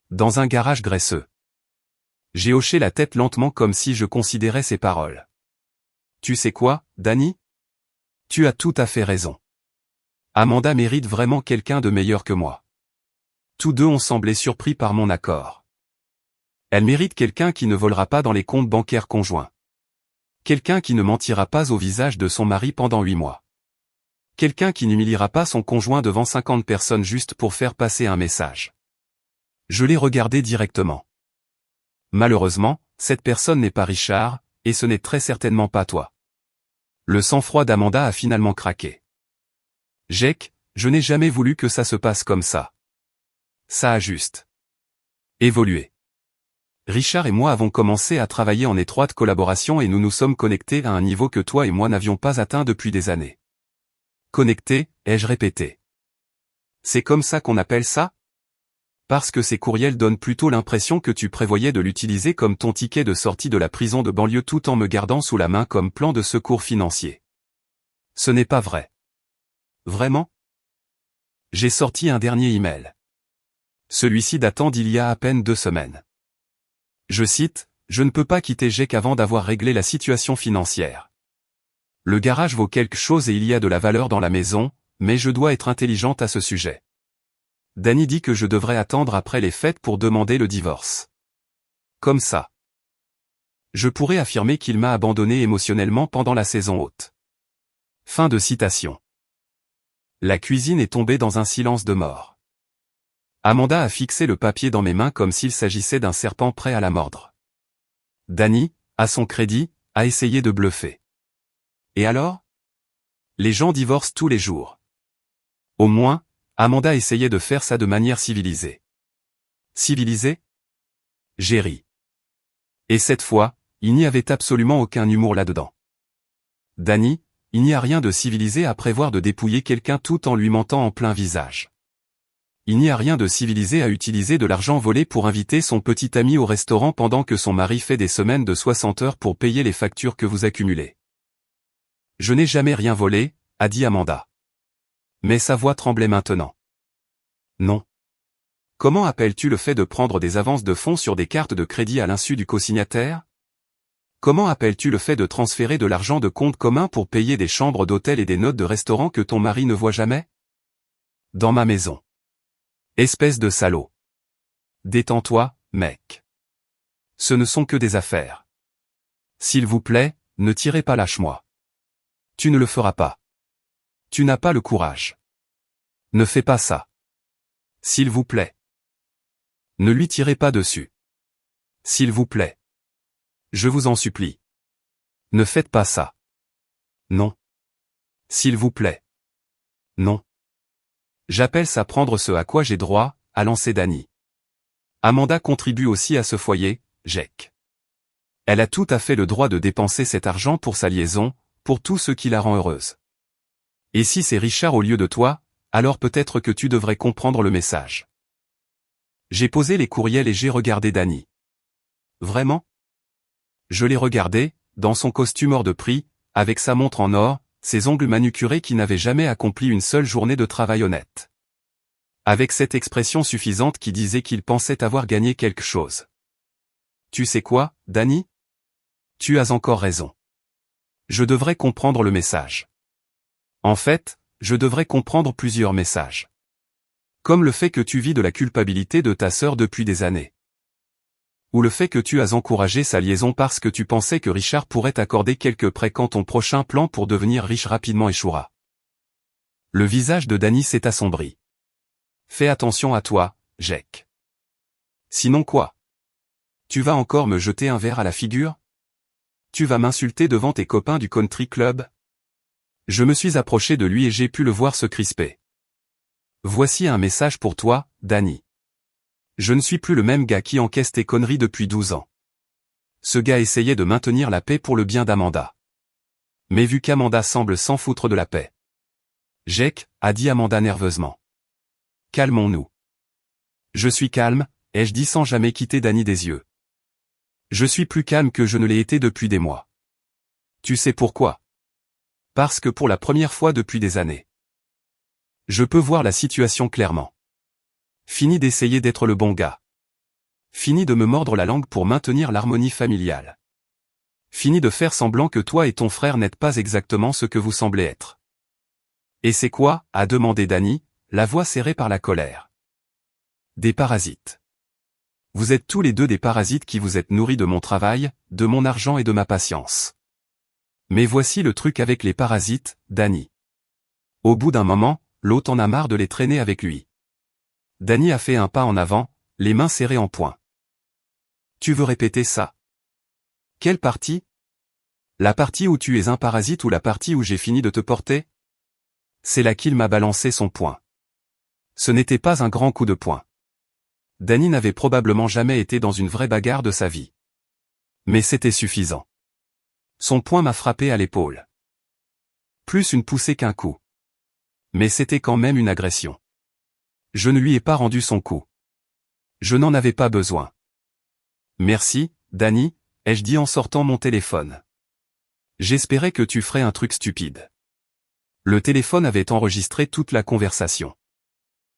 dans un garage graisseux. J'ai hoché la tête lentement comme si je considérais ses paroles. Tu sais quoi, Danny? Tu as tout à fait raison. Amanda mérite vraiment quelqu'un de meilleur que moi. Tous deux ont semblé surpris par mon accord. Elle mérite quelqu'un qui ne volera pas dans les comptes bancaires conjoints. Quelqu'un qui ne mentira pas au visage de son mari pendant 8 mois. Quelqu'un qui n'humiliera pas son conjoint devant 50 personnes juste pour faire passer un message. Je l'ai regardé directement. Malheureusement, cette personne n'est pas Richard, et ce n'est très certainement pas toi. Le sang-froid d'Amanda a finalement craqué. Jake, je n'ai jamais voulu que ça se passe comme ça. Ça a juste évolué. Richard et moi avons commencé à travailler en étroite collaboration et nous nous sommes connectés à un niveau que toi et moi n'avions pas atteint depuis des années. Connectés, ai-je répété. C'est comme ça qu'on appelle ça? Parce que ces courriels donnent plutôt l'impression que tu prévoyais de l'utiliser comme ton ticket de sortie de la prison de banlieue tout en me gardant sous la main comme plan de secours financier. Ce n'est pas vrai. Vraiment? J'ai sorti un dernier email. Celui-ci datant d'il y a à peine 2 semaines. Je cite, « Je ne peux pas quitter Jake avant d'avoir réglé la situation financière. Le garage vaut quelque chose et il y a de la valeur dans la maison, mais je dois être intelligente à ce sujet. » Danny dit que je devrais attendre après les fêtes pour demander le divorce. Comme ça. Je pourrais affirmer qu'il m'a abandonné émotionnellement pendant la saison haute. Fin de citation. La cuisine est tombée dans un silence de mort. Amanda a fixé le papier dans mes mains comme s'il s'agissait d'un serpent prêt à la mordre. Danny, à son crédit, a essayé de bluffer. Et alors? Les gens divorcent tous les jours. Au moins, Amanda essayait de faire ça de manière civilisée. Civilisée? J'ai ri. Et cette fois, il n'y avait absolument aucun humour là-dedans. Danny, il n'y a rien de civilisé à prévoir de dépouiller quelqu'un tout en lui mentant en plein visage. Il n'y a rien de civilisé à utiliser de l'argent volé pour inviter son petit ami au restaurant pendant que son mari fait des semaines de 60 heures pour payer les factures que vous accumulez. Je n'ai jamais rien volé, a dit Amanda. Mais sa voix tremblait maintenant. Non. Comment appelles-tu le fait de prendre des avances de fonds sur des cartes de crédit à l'insu du cosignataire? Comment appelles-tu le fait de transférer de l'argent de compte commun pour payer des chambres d'hôtel et des notes de restaurant que ton mari ne voit jamais? Dans ma maison. Espèce de salaud. Détends-toi, mec. Ce ne sont que des affaires. S'il vous plaît, ne tirez pas lâche-moi. Tu ne le feras pas. Tu n'as pas le courage. Ne fais pas ça. S'il vous plaît. Ne lui tirez pas dessus. S'il vous plaît. Je vous en supplie. Ne faites pas ça. Non. S'il vous plaît. Non. J'appelle ça prendre ce à quoi j'ai droit, a lancé Dany. Amanda contribue aussi à ce foyer, Jake. Elle a tout à fait le droit de dépenser cet argent pour sa liaison, pour tout ce qui la rend heureuse. Et si c'est Richard au lieu de toi, alors peut-être que tu devrais comprendre le message. J'ai posé les courriels et j'ai regardé Dany. Vraiment? Je l'ai regardé, dans son costume hors de prix, avec sa montre en or, ses ongles manucurés qui n'avaient jamais accompli une seule journée de travail honnête. Avec cette expression suffisante qui disait qu'il pensait avoir gagné quelque chose. Tu sais quoi, Dany? Tu as encore raison. Je devrais comprendre le message. En fait, je devrais comprendre plusieurs messages. Comme le fait que tu vis de la culpabilité de ta sœur depuis des années. Ou le fait que tu as encouragé sa liaison parce que tu pensais que Richard pourrait t'accorder quelques prêts quand ton prochain plan pour devenir riche rapidement échouera. Le visage de Dany s'est assombri. Fais attention à toi, Jake. Sinon quoi? Tu vas encore me jeter un verre à la figure? Tu vas m'insulter devant tes copains du country club? Je me suis approché de lui et j'ai pu le voir se crisper. Voici un message pour toi, Dany. Je ne suis plus le même gars qui encaisse tes conneries depuis 12 ans. Ce gars essayait de maintenir la paix pour le bien d'Amanda. Mais vu qu'Amanda semble s'en foutre de la paix. Jake, a dit Amanda nerveusement. Calmons-nous. Je suis calme, ai-je dit sans jamais quitter Dany des yeux. Je suis plus calme que je ne l'ai été depuis des mois. Tu sais pourquoi? Parce que pour la première fois depuis des années. Je peux voir la situation clairement. Fini d'essayer d'être le bon gars. Fini de me mordre la langue pour maintenir l'harmonie familiale. Fini de faire semblant que toi et ton frère n'êtes pas exactement ce que vous semblez être. Et c'est quoi? A demandé Dany, la voix serrée par la colère. Des parasites. Vous êtes tous les deux des parasites qui vous êtes nourris de mon travail, de mon argent et de ma patience. Mais voici le truc avec les parasites, Dany. Au bout d'un moment, l'autre en a marre de les traîner avec lui. Dany a fait un pas en avant, les mains serrées en poing. Tu veux répéter ça? Quelle partie? La partie où tu es un parasite ou la partie où j'ai fini de te porter? C'est là qu'il m'a balancé son poing. Ce n'était pas un grand coup de poing. Dany n'avait probablement jamais été dans une vraie bagarre de sa vie. Mais c'était suffisant. Son poing m'a frappé à l'épaule. Plus une poussée qu'un coup. Mais c'était quand même une agression. Je ne lui ai pas rendu son coup. Je n'en avais pas besoin. Merci, Dany, ai-je dit en sortant mon téléphone. J'espérais que tu ferais un truc stupide. Le téléphone avait enregistré toute la conversation.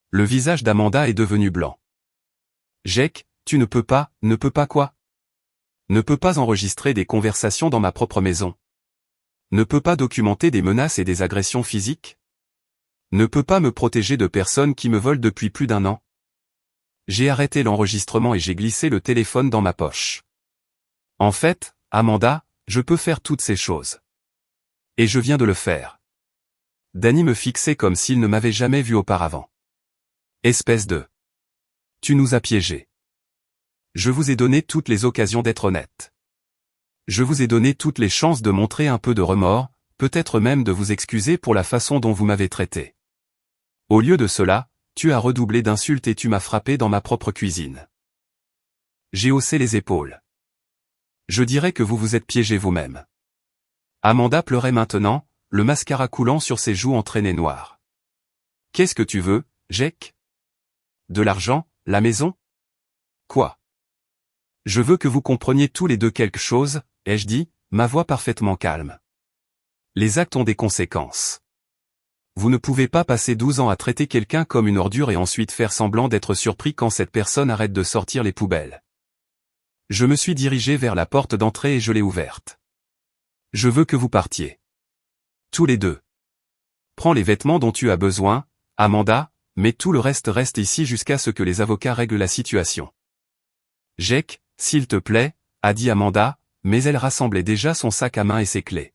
Le visage d'Amanda est devenu blanc. Jake, tu ne peux pas quoi? Ne peux pas enregistrer des conversations dans ma propre maison. Ne peux pas documenter des menaces et des agressions physiques? Ne peux pas me protéger de personnes qui me volent depuis plus d'1 an? J'ai arrêté l'enregistrement et j'ai glissé le téléphone dans ma poche. En fait, Amanda, je peux faire toutes ces choses. Et je viens de le faire. Dany me fixait comme s'il ne m'avait jamais vu auparavant. Espèce de... Tu nous as piégés. Je vous ai donné toutes les occasions d'être honnête. Je vous ai donné toutes les chances de montrer un peu de remords, peut-être même de vous excuser pour la façon dont vous m'avez traité. Au lieu de cela, tu as redoublé d'insultes et tu m'as frappé dans ma propre cuisine. J'ai haussé les épaules. Je dirais que vous vous êtes piégé vous-même. Amanda pleurait maintenant, le mascara coulant sur ses joues entraînées noires. Qu'est-ce que tu veux, Jake? De l'argent, la maison? Quoi? Je veux que vous compreniez tous les deux quelque chose, ai-je dit, ma voix parfaitement calme. Les actes ont des conséquences. Vous ne pouvez pas passer 12 ans à traiter quelqu'un comme une ordure et ensuite faire semblant d'être surpris quand cette personne arrête de sortir les poubelles. Je me suis dirigé vers la porte d'entrée et je l'ai ouverte. Je veux que vous partiez. Tous les deux. Prends les vêtements dont tu as besoin, Amanda, mais tout le reste ici jusqu'à ce que les avocats règlent la situation. Jake, s'il te plaît, a dit Amanda, mais elle rassemblait déjà son sac à main et ses clés.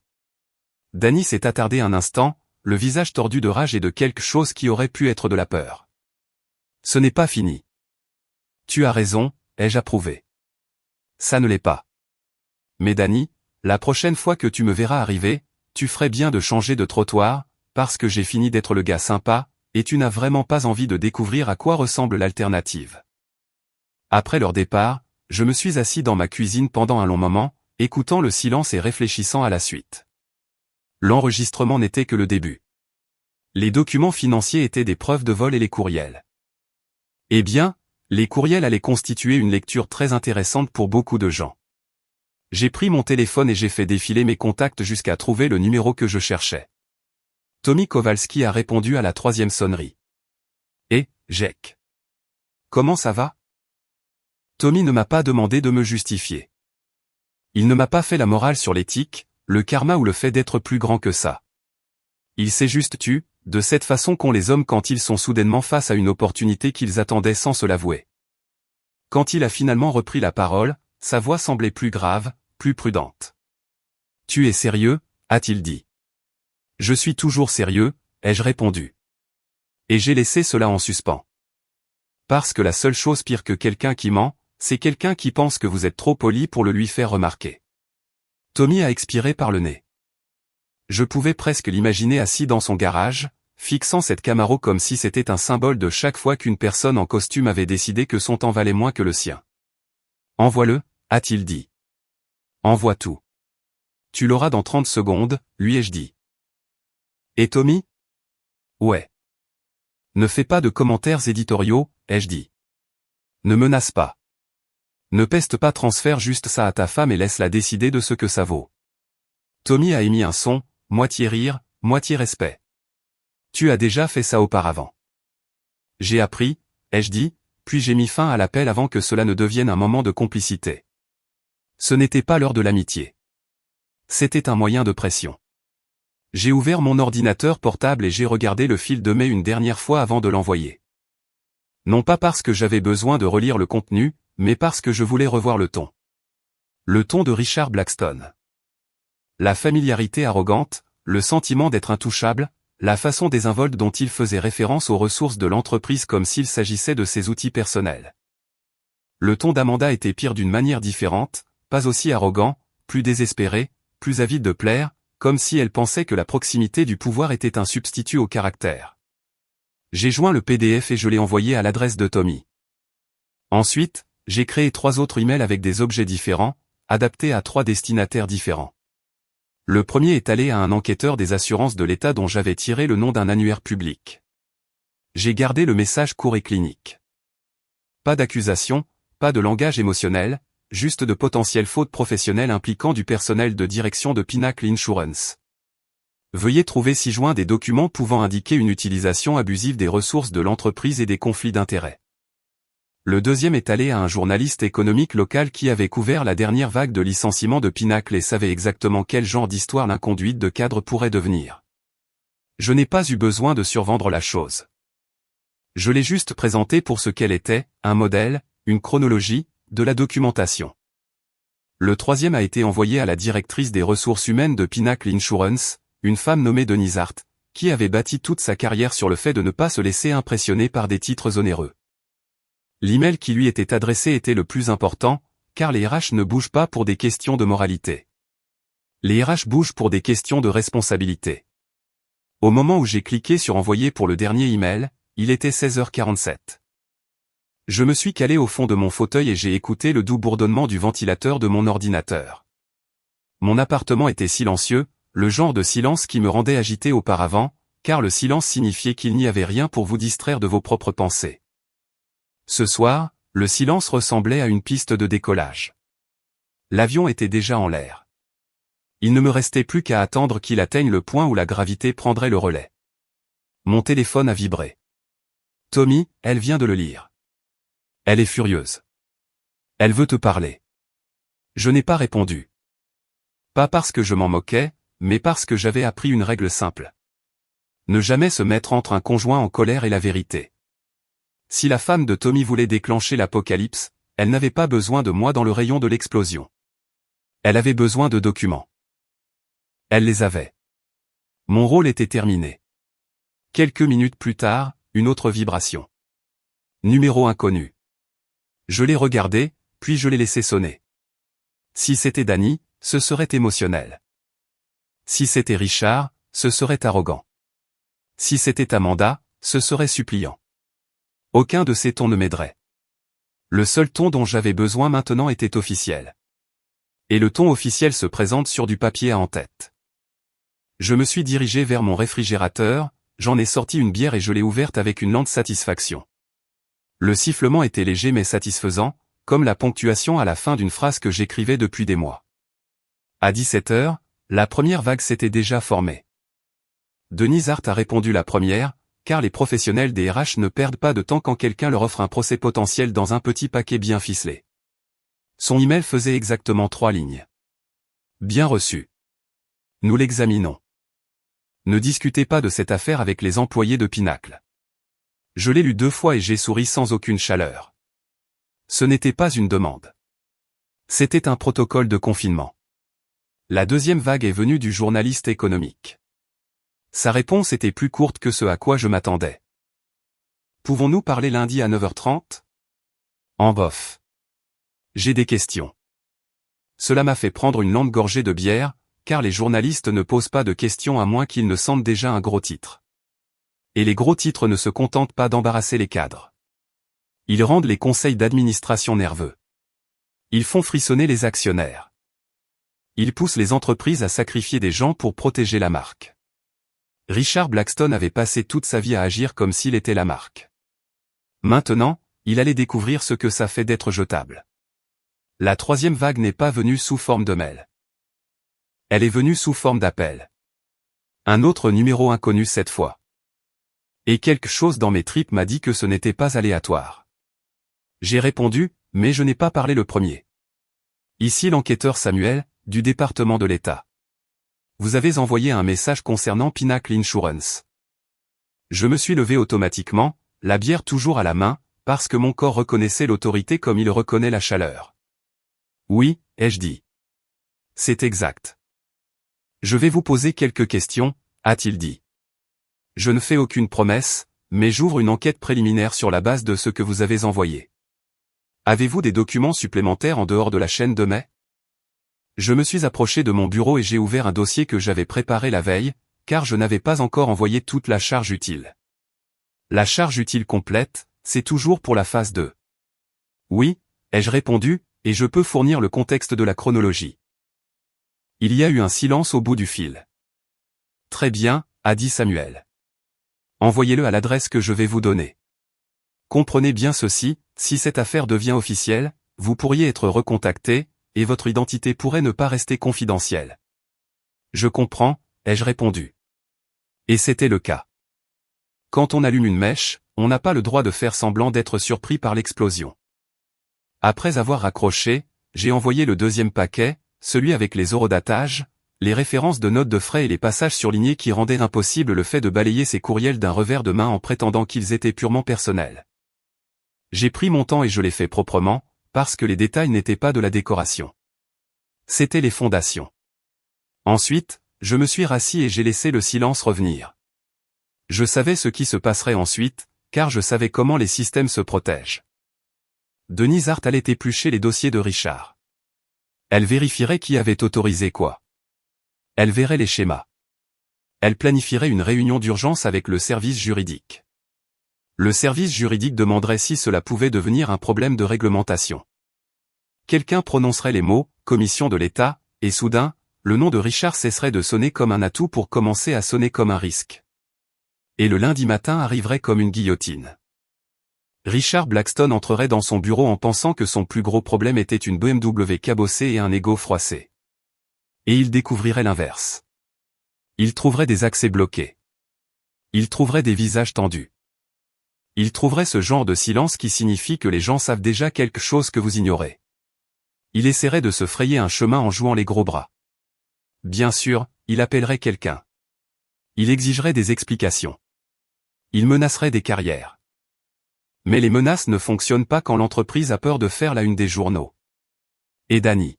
Danny s'est attardé un instant, le visage tordu de rage et de quelque chose qui aurait pu être de la peur. Ce n'est pas fini. Tu as raison, ai-je approuvé. Ça ne l'est pas. Mais Danny, la prochaine fois que tu me verras arriver, tu ferais bien de changer de trottoir, parce que j'ai fini d'être le gars sympa, et tu n'as vraiment pas envie de découvrir à quoi ressemble l'alternative. Après leur départ, je me suis assis dans ma cuisine pendant un long moment, écoutant le silence et réfléchissant à la suite. L'enregistrement n'était que le début. Les documents financiers étaient des preuves de vol et les courriels. Eh bien, les courriels allaient constituer une lecture très intéressante pour beaucoup de gens. J'ai pris mon téléphone et j'ai fait défiler mes contacts jusqu'à trouver le numéro que je cherchais. Tommy Kowalski a répondu à la 3e sonnerie. Et, Jake. Comment ça va? Tommy ne m'a pas demandé de me justifier. Il ne m'a pas fait la morale sur l'éthique, le karma ou le fait d'être plus grand que ça. Il s'est juste tu, de cette façon qu'ont les hommes quand ils sont soudainement face à une opportunité qu'ils attendaient sans se l'avouer. Quand il a finalement repris la parole, sa voix semblait plus grave, plus prudente. Tu es sérieux, a-t-il dit. Je suis toujours sérieux, ai-je répondu. Et j'ai laissé cela en suspens. Parce que la seule chose pire que quelqu'un qui ment, c'est quelqu'un qui pense que vous êtes trop poli pour le lui faire remarquer. Tommy a expiré par le nez. Je pouvais presque l'imaginer assis dans son garage, fixant cette Camaro comme si c'était un symbole de chaque fois qu'une personne en costume avait décidé que son temps valait moins que le sien. Envoie-le, a-t-il dit. Envoie tout. Tu l'auras dans 30 secondes, lui ai-je dit. Et Tommy? Ouais. Ne fais pas de commentaires éditoriaux, ai-je dit. Ne menace pas. Ne peste pas, transfère juste ça à ta femme et laisse-la décider de ce que ça vaut. Tommy a émis un son, moitié rire, moitié respect. Tu as déjà fait ça auparavant. J'ai appris, ai-je dit, puis j'ai mis fin à l'appel avant que cela ne devienne un moment de complicité. Ce n'était pas l'heure de l'amitié. C'était un moyen de pression. J'ai ouvert mon ordinateur portable et j'ai regardé le fil de mail une dernière fois avant de l'envoyer. Non pas parce que j'avais besoin de relire le contenu, mais parce que je voulais revoir le ton. Le ton de Richard Blackstone. La familiarité arrogante, le sentiment d'être intouchable, la façon désinvolte dont il faisait référence aux ressources de l'entreprise comme s'il s'agissait de ses outils personnels. Le ton d'Amanda était pire d'une manière différente, pas aussi arrogant, plus désespéré, plus avide de plaire, comme si elle pensait que la proximité du pouvoir était un substitut au caractère. J'ai joint le PDF et je l'ai envoyé à l'adresse de Tommy. Ensuite, j'ai créé 3 autres emails avec des objets différents, adaptés à 3 destinataires différents. Le premier est allé à un enquêteur des assurances de l'État dont j'avais tiré le nom d'un annuaire public. J'ai gardé le message court et clinique. Pas d'accusation, pas de langage émotionnel, juste de potentielles fautes professionnelles impliquant du personnel de direction de Pinnacle Insurance. Veuillez trouver ci-joint des documents pouvant indiquer une utilisation abusive des ressources de l'entreprise et des conflits d'intérêts. Le deuxième est allé à un journaliste économique local qui avait couvert la dernière vague de licenciements de Pinnacle et savait exactement quel genre d'histoire l'inconduite de cadre pourrait devenir. Je n'ai pas eu besoin de survendre la chose. Je l'ai juste présentée pour ce qu'elle était, un modèle, une chronologie, de la documentation. Le troisième a été envoyé à la directrice des ressources humaines de Pinnacle Insurance, une femme nommée Denise Hart, qui avait bâti toute sa carrière sur le fait de ne pas se laisser impressionner par des titres onéreux. L'email qui lui était adressé était le plus important, car les RH ne bougent pas pour des questions de moralité. Les RH bougent pour des questions de responsabilité. Au moment où j'ai cliqué sur envoyer pour le dernier email, il était 16h47. Je me suis calé au fond de mon fauteuil et j'ai écouté le doux bourdonnement du ventilateur de mon ordinateur. Mon appartement était silencieux, le genre de silence qui me rendait agité auparavant, car le silence signifiait qu'il n'y avait rien pour vous distraire de vos propres pensées. Ce soir, le silence ressemblait à une piste de décollage. L'avion était déjà en l'air. Il ne me restait plus qu'à attendre qu'il atteigne le point où la gravité prendrait le relais. Mon téléphone a vibré. Tommy, elle vient de le lire. Elle est furieuse. Elle veut te parler. Je n'ai pas répondu. Pas parce que je m'en moquais, mais parce que j'avais appris une règle simple. Ne jamais se mettre entre un conjoint en colère et la vérité. Si la femme de Tommy voulait déclencher l'apocalypse, elle n'avait pas besoin de moi dans le rayon de l'explosion. Elle avait besoin de documents. Elle les avait. Mon rôle était terminé. Quelques minutes plus tard, une autre vibration. Numéro inconnu. Je l'ai regardé, puis je l'ai laissé sonner. Si c'était Danny, ce serait émotionnel. Si c'était Richard, ce serait arrogant. Si c'était Amanda, ce serait suppliant. Aucun de ces tons ne m'aiderait. Le seul ton dont j'avais besoin maintenant était officiel. Et le ton officiel se présente sur du papier à en-tête. Je me suis dirigé vers mon réfrigérateur, j'en ai sorti une bière et je l'ai ouverte avec une lente satisfaction. Le sifflement était léger mais satisfaisant, comme la ponctuation à la fin d'une phrase que j'écrivais depuis des mois. À 17h, la première vague s'était déjà formée. Denise Hart a répondu la première, car les professionnels des RH ne perdent pas de temps quand quelqu'un leur offre un procès potentiel dans un petit paquet bien ficelé. Son email faisait exactement 3 lignes. Bien reçu. Nous l'examinons. Ne discutez pas de cette affaire avec les employés de Pinacle. Je l'ai lu 2 fois et j'ai souri sans aucune chaleur. Ce n'était pas une demande. C'était un protocole de confinement. La deuxième vague est venue du journaliste économique. Sa réponse était plus courte que ce à quoi je m'attendais. Pouvons-nous parler lundi à 9h30 ? En bof. J'ai des questions. Cela m'a fait prendre une longue gorgée de bière, car les journalistes ne posent pas de questions à moins qu'ils ne sentent déjà un gros titre. Et les gros titres ne se contentent pas d'embarrasser les cadres. Ils rendent les conseils d'administration nerveux. Ils font frissonner les actionnaires. Ils poussent les entreprises à sacrifier des gens pour protéger la marque. Richard Blackstone avait passé toute sa vie à agir comme s'il était la marque. Maintenant, il allait découvrir ce que ça fait d'être jetable. La troisième vague n'est pas venue sous forme de mail. Elle est venue sous forme d'appel. Un autre numéro inconnu cette fois. Et quelque chose dans mes tripes m'a dit que ce n'était pas aléatoire. J'ai répondu, mais je n'ai pas parlé le premier. Ici l'enquêteur Samuel, du département de l'État. Vous avez envoyé un message concernant Pinacle Insurance. Je me suis levé automatiquement, la bière toujours à la main, parce que mon corps reconnaissait l'autorité comme il reconnaît la chaleur. Oui, ai-je dit. C'est exact. Je vais vous poser quelques questions, a-t-il dit. Je ne fais aucune promesse, mais j'ouvre une enquête préliminaire sur la base de ce que vous avez envoyé. Avez-vous des documents supplémentaires en dehors de la chaîne de mai ? Je me suis approché de mon bureau et j'ai ouvert un dossier que j'avais préparé la veille, car je n'avais pas encore envoyé toute la charge utile. La charge utile complète, c'est toujours pour la phase 2. Oui, ai-je répondu, et je peux fournir le contexte de la chronologie. Il y a eu un silence au bout du fil. Très bien, a dit Samuel. Envoyez-le à l'adresse que je vais vous donner. Comprenez bien ceci, si cette affaire devient officielle, vous pourriez être recontacté, et votre identité pourrait ne pas rester confidentielle. Je comprends, ai-je répondu. Et c'était le cas. Quand on allume une mèche, on n'a pas le droit de faire semblant d'être surpris par l'explosion. Après avoir raccroché, j'ai envoyé le deuxième paquet, celui avec les horodatage, les références de notes de frais et les passages surlignés qui rendaient impossible le fait de balayer ces courriels d'un revers de main en prétendant qu'ils étaient purement personnels. J'ai pris mon temps et je l'ai fait proprement, parce que les détails n'étaient pas de la décoration. C'étaient les fondations. Ensuite, je me suis rassis et j'ai laissé le silence revenir. Je savais ce qui se passerait ensuite, car je savais comment les systèmes se protègent. Denise Hart allait éplucher les dossiers de Richard. Elle vérifierait qui avait autorisé quoi. Elle verrait les schémas. Elle planifierait une réunion d'urgence avec le service juridique. Le service juridique demanderait si cela pouvait devenir un problème de réglementation. Quelqu'un prononcerait les mots « commission de l'État » et soudain, le nom de Richard cesserait de sonner comme un atout pour commencer à sonner comme un risque. Et le lundi matin arriverait comme une guillotine. Richard Blackstone entrerait dans son bureau en pensant que son plus gros problème était une BMW cabossée et un ego froissé. Et il découvrirait l'inverse. Il trouverait des accès bloqués. Il trouverait des visages tendus. Il trouverait ce genre de silence qui signifie que les gens savent déjà quelque chose que vous ignorez. Il essaierait de se frayer un chemin en jouant les gros bras. Bien sûr, il appellerait quelqu'un. Il exigerait des explications. Il menacerait des carrières. Mais les menaces ne fonctionnent pas quand l'entreprise a peur de faire la une des journaux. Et Danny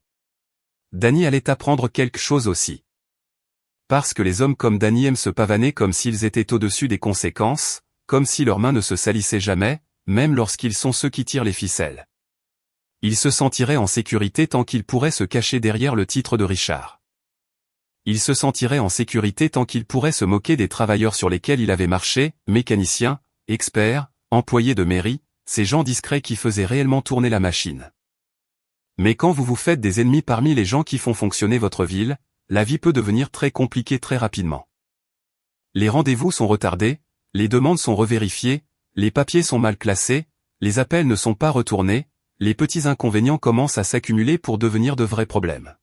allait apprendre quelque chose aussi. Parce que les hommes comme Danny aiment se pavaner comme s'ils étaient au-dessus des conséquences, comme si leurs mains ne se salissaient jamais, même lorsqu'ils sont ceux qui tirent les ficelles. Il se sentirait en sécurité tant qu'il pourrait se cacher derrière le titre de Richard. Il se sentirait en sécurité tant qu'il pourrait se moquer des travailleurs sur lesquels il avait marché, mécaniciens, experts, employés de mairie, ces gens discrets qui faisaient réellement tourner la machine. Mais quand vous vous faites des ennemis parmi les gens qui font fonctionner votre ville, la vie peut devenir très compliquée très rapidement. Les rendez-vous sont retardés, les demandes sont revérifiées, les papiers sont mal classés, les appels ne sont pas retournés, les petits inconvénients commencent à s'accumuler pour devenir de vrais problèmes.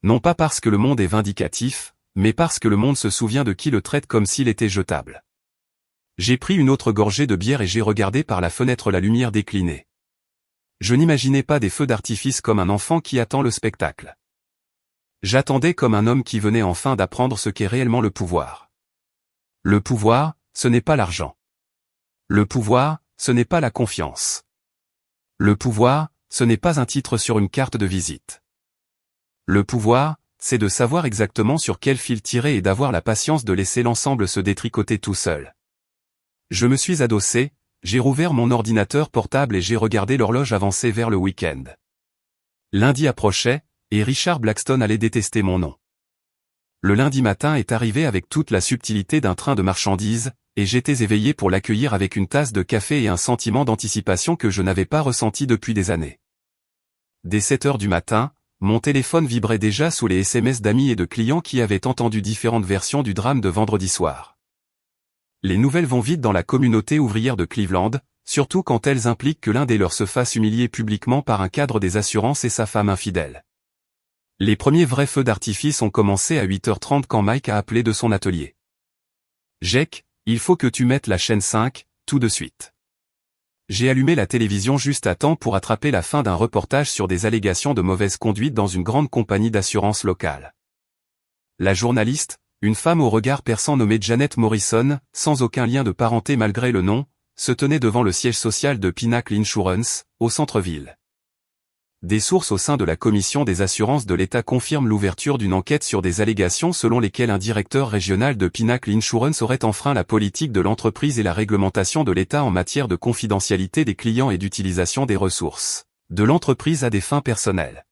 Non pas parce que le monde est vindicatif, mais parce que le monde se souvient de qui le traite comme s'il était jetable. J'ai pris une autre gorgée de bière et j'ai regardé par la fenêtre la lumière décliner. Je n'imaginais pas des feux d'artifice comme un enfant qui attend le spectacle. J'attendais comme un homme qui venait enfin d'apprendre ce qu'est réellement le pouvoir. Le pouvoir, ce n'est pas l'argent. Le pouvoir, ce n'est pas la confiance. Le pouvoir, ce n'est pas un titre sur une carte de visite. Le pouvoir, c'est de savoir exactement sur quel fil tirer et d'avoir la patience de laisser l'ensemble se détricoter tout seul. Je me suis adossé, j'ai rouvert mon ordinateur portable et j'ai regardé l'horloge avancer vers le week-end. Lundi approchait, et Richard Blackstone allait détester mon nom. Le lundi matin est arrivé avec toute la subtilité d'un train de marchandises, et j'étais éveillé pour l'accueillir avec une tasse de café et un sentiment d'anticipation que je n'avais pas ressenti depuis des années. Dès 7 heures du matin, mon téléphone vibrait déjà sous les SMS d'amis et de clients qui avaient entendu différentes versions du drame de vendredi soir. Les nouvelles vont vite dans la communauté ouvrière de Cleveland, surtout quand elles impliquent que l'un des leurs se fasse humilier publiquement par un cadre des assurances et sa femme infidèle. Les premiers vrais feux d'artifice ont commencé à 8h30 quand Mike a appelé de son atelier. « Jake, il faut que tu mettes la chaîne 5, tout de suite. » J'ai allumé la télévision juste à temps pour attraper la fin d'un reportage sur des allégations de mauvaise conduite dans une grande compagnie d'assurance locale. La journaliste, une femme au regard perçant nommée Janet Morrison, sans aucun lien de parenté malgré le nom, se tenait devant le siège social de Pinnacle Insurance, au centre-ville. Des sources au sein de la commission des assurances de l'État confirment l'ouverture d'une enquête sur des allégations selon lesquelles un directeur régional de Pinnacle Insurance aurait enfreint la politique de l'entreprise et la réglementation de l'État en matière de confidentialité des clients et d'utilisation des ressources de l'entreprise à des fins personnelles.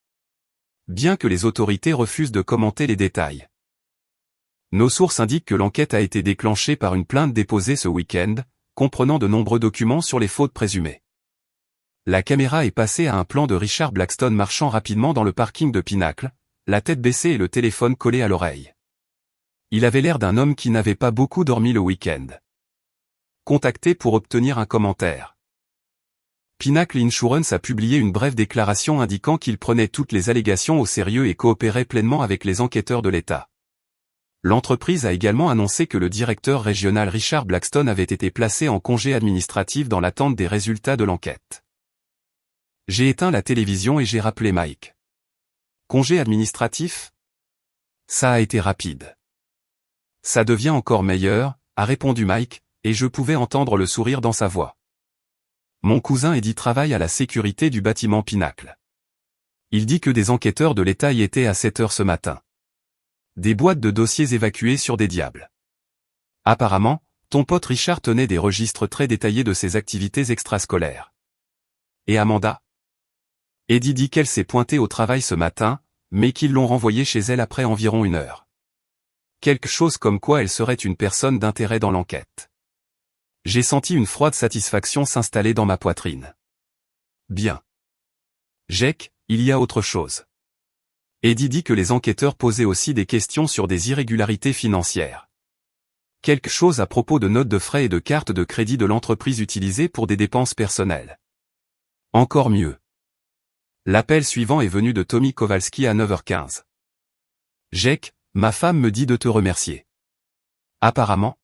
Bien que les autorités refusent de commenter les détails. Nos sources indiquent que l'enquête a été déclenchée par une plainte déposée ce week-end, comprenant de nombreux documents sur les fautes présumées. La caméra est passée à un plan de Richard Blackstone marchant rapidement dans le parking de Pinnacle, la tête baissée et le téléphone collé à l'oreille. Il avait l'air d'un homme qui n'avait pas beaucoup dormi le week-end. Contacté pour obtenir un commentaire. Pinnacle Insurance a publié une brève déclaration indiquant qu'il prenait toutes les allégations au sérieux et coopérait pleinement avec les enquêteurs de l'État. L'entreprise a également annoncé que le directeur régional Richard Blackstone avait été placé en congé administratif dans l'attente des résultats de l'enquête. J'ai éteint la télévision et j'ai rappelé Mike. Congé administratif ? Ça a été rapide. Ça devient encore meilleur, a répondu Mike, et je pouvais entendre le sourire dans sa voix. Mon cousin Eddie travaille à la sécurité du bâtiment Pinnacle. Il dit que des enquêteurs de l'État y étaient à 7 heures ce matin. Des boîtes de dossiers évacuées sur des diables. Apparemment, ton pote Richard tenait des registres très détaillés de ses activités extrascolaires. Et Amanda ? Eddie dit qu'elle s'est pointée au travail ce matin, mais qu'ils l'ont renvoyée chez elle après environ 1 heure. Quelque chose comme quoi elle serait une personne d'intérêt dans l'enquête. J'ai senti une froide satisfaction s'installer dans ma poitrine. Bien. Jake, il y a autre chose. Eddie dit que les enquêteurs posaient aussi des questions sur des irrégularités financières. Quelque chose à propos de notes de frais et de cartes de crédit de l'entreprise utilisées pour des dépenses personnelles. Encore mieux. L'appel suivant est venu de Tommy Kowalski à 9h15. Jake, ma femme me dit de te remercier. Apparemment.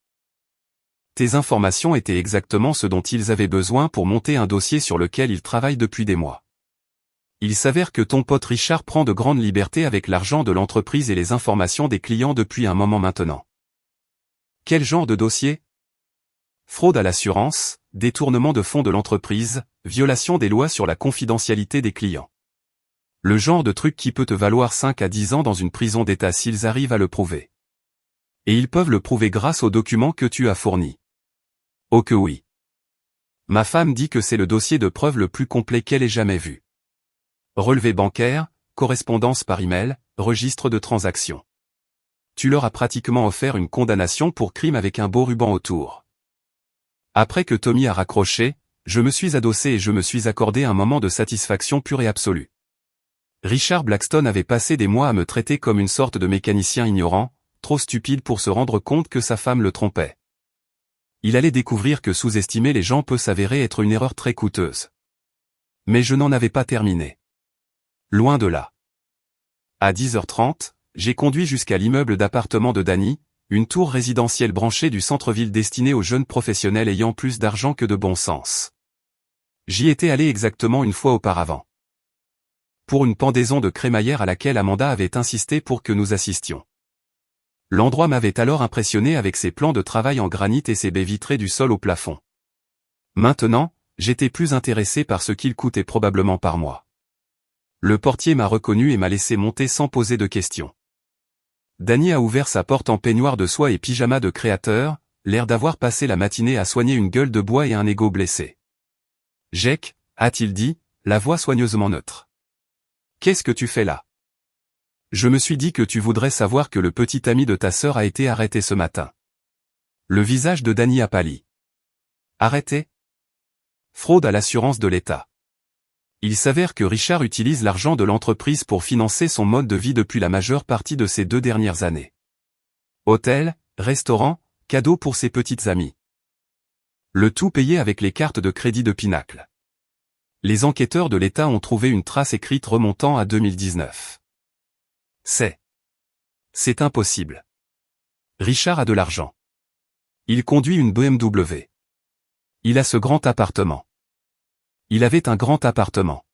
Tes informations étaient exactement ce dont ils avaient besoin pour monter un dossier sur lequel ils travaillent depuis des mois. Il s'avère que ton pote Richard prend de grandes libertés avec l'argent de l'entreprise et les informations des clients depuis un moment maintenant. Quel genre de dossier? Fraude à l'assurance, détournement de fonds de l'entreprise, violation des lois sur la confidentialité des clients. Le genre de truc qui peut te valoir 5 à 10 ans dans une prison d'État s'ils arrivent à le prouver. Et ils peuvent le prouver grâce aux documents que tu as fournis. Oh que oui. Ma femme dit que c'est le dossier de preuve le plus complet qu'elle ait jamais vu. Relevé bancaire, correspondance par email, registre de transactions. Tu leur as pratiquement offert une condamnation pour crime avec un beau ruban autour. Après que Tommy a raccroché, je me suis adossé et je me suis accordé un moment de satisfaction pure et absolue. Richard Blackstone avait passé des mois à me traiter comme une sorte de mécanicien ignorant, trop stupide pour se rendre compte que sa femme le trompait. Il allait découvrir que sous-estimer les gens peut s'avérer être une erreur très coûteuse. Mais je n'en avais pas terminé. Loin de là. À 10h30, j'ai conduit jusqu'à l'immeuble d'appartement de Danny, une tour résidentielle branchée du centre-ville destinée aux jeunes professionnels ayant plus d'argent que de bon sens. J'y étais allé exactement une fois auparavant. Pour une pendaison de crémaillère à laquelle Amanda avait insisté pour que nous assistions. L'endroit m'avait alors impressionné avec ses plans de travail en granit et ses baies vitrées du sol au plafond. Maintenant, j'étais plus intéressé par ce qu'il coûtait probablement par mois. Le portier m'a reconnu et m'a laissé monter sans poser de questions. Danny a ouvert sa porte en peignoir de soie et pyjama de créateur, l'air d'avoir passé la matinée à soigner une gueule de bois et un ego blessé. « Jake » a-t-il dit, la voix soigneusement neutre. « Qu'est-ce que tu fais là ?» Je me suis dit que tu voudrais savoir que le petit ami de ta sœur a été arrêté ce matin. Le visage de Danny a pâli. « Arrêté ? Fraude à l'assurance de l'État. » Il s'avère que Richard utilise l'argent de l'entreprise pour financer son mode de vie depuis la majeure partie de ces 2 dernières années. Hôtel, restaurant, cadeaux pour ses petites amies. Le tout payé avec les cartes de crédit de Pinacle. Les enquêteurs de l'État ont trouvé une trace écrite remontant à 2019. C'est impossible. Richard a de l'argent. Il conduit une BMW. Il a ce grand appartement. Il avait un grand appartement.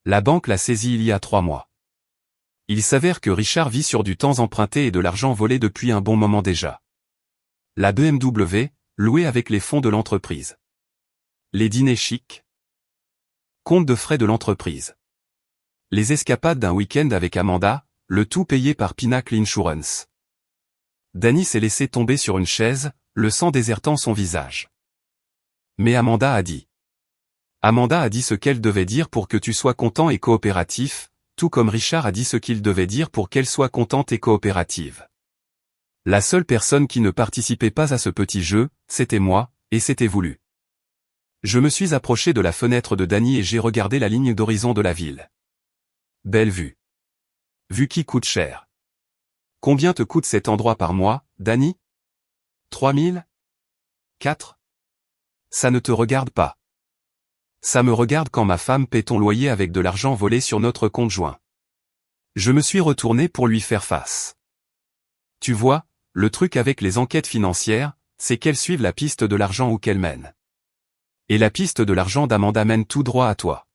La banque l'a saisi il y a 3 mois. Il s'avère que Richard vit sur du temps emprunté et de l'argent volé depuis un bon moment déjà. La BMW, louée avec les fonds de l'entreprise. Les dîners chics. Compte de frais de l'entreprise. Les escapades d'un week-end avec Amanda, le tout payé par Pinacle Insurance. Danny s'est laissé tomber sur une chaise, le sang désertant son visage. Mais Amanda a dit ce qu'elle devait dire pour que tu sois content et coopératif, tout comme Richard a dit ce qu'il devait dire pour qu'elle soit contente et coopérative. La seule personne qui ne participait pas à ce petit jeu, c'était moi, et c'était voulu. Je me suis approché de la fenêtre de Danny et j'ai regardé la ligne d'horizon de la ville. Belle vue. Vue qui coûte cher. Combien te coûte cet endroit par mois, Danny? 3000? 4? Ça ne te regarde pas. Ça me regarde quand ma femme paie ton loyer avec de l'argent volé sur notre compte joint. Je me suis retourné pour lui faire face. Tu vois, le truc avec les enquêtes financières, c'est qu'elles suivent la piste de l'argent où qu'elles mènent. Et la piste de l'argent d'Amanda mène tout droit à toi.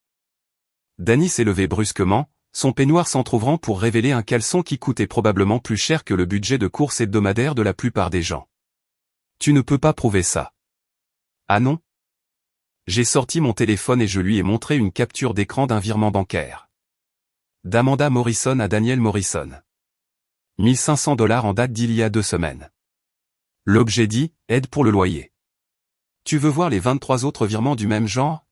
Danny s'est levé brusquement, son peignoir s'entr'ouvrant pour révéler un caleçon qui coûtait probablement plus cher que le budget de course hebdomadaire de la plupart des gens. Tu ne peux pas prouver ça. Ah non? J'ai sorti mon téléphone et je lui ai montré une capture d'écran d'un virement bancaire. D'Amanda Morrison à Daniel Morrison. 1500 $ en date d'il y a 2 semaines. L'objet dit, aide pour le loyer. Tu veux voir les 23 autres virements du même genre?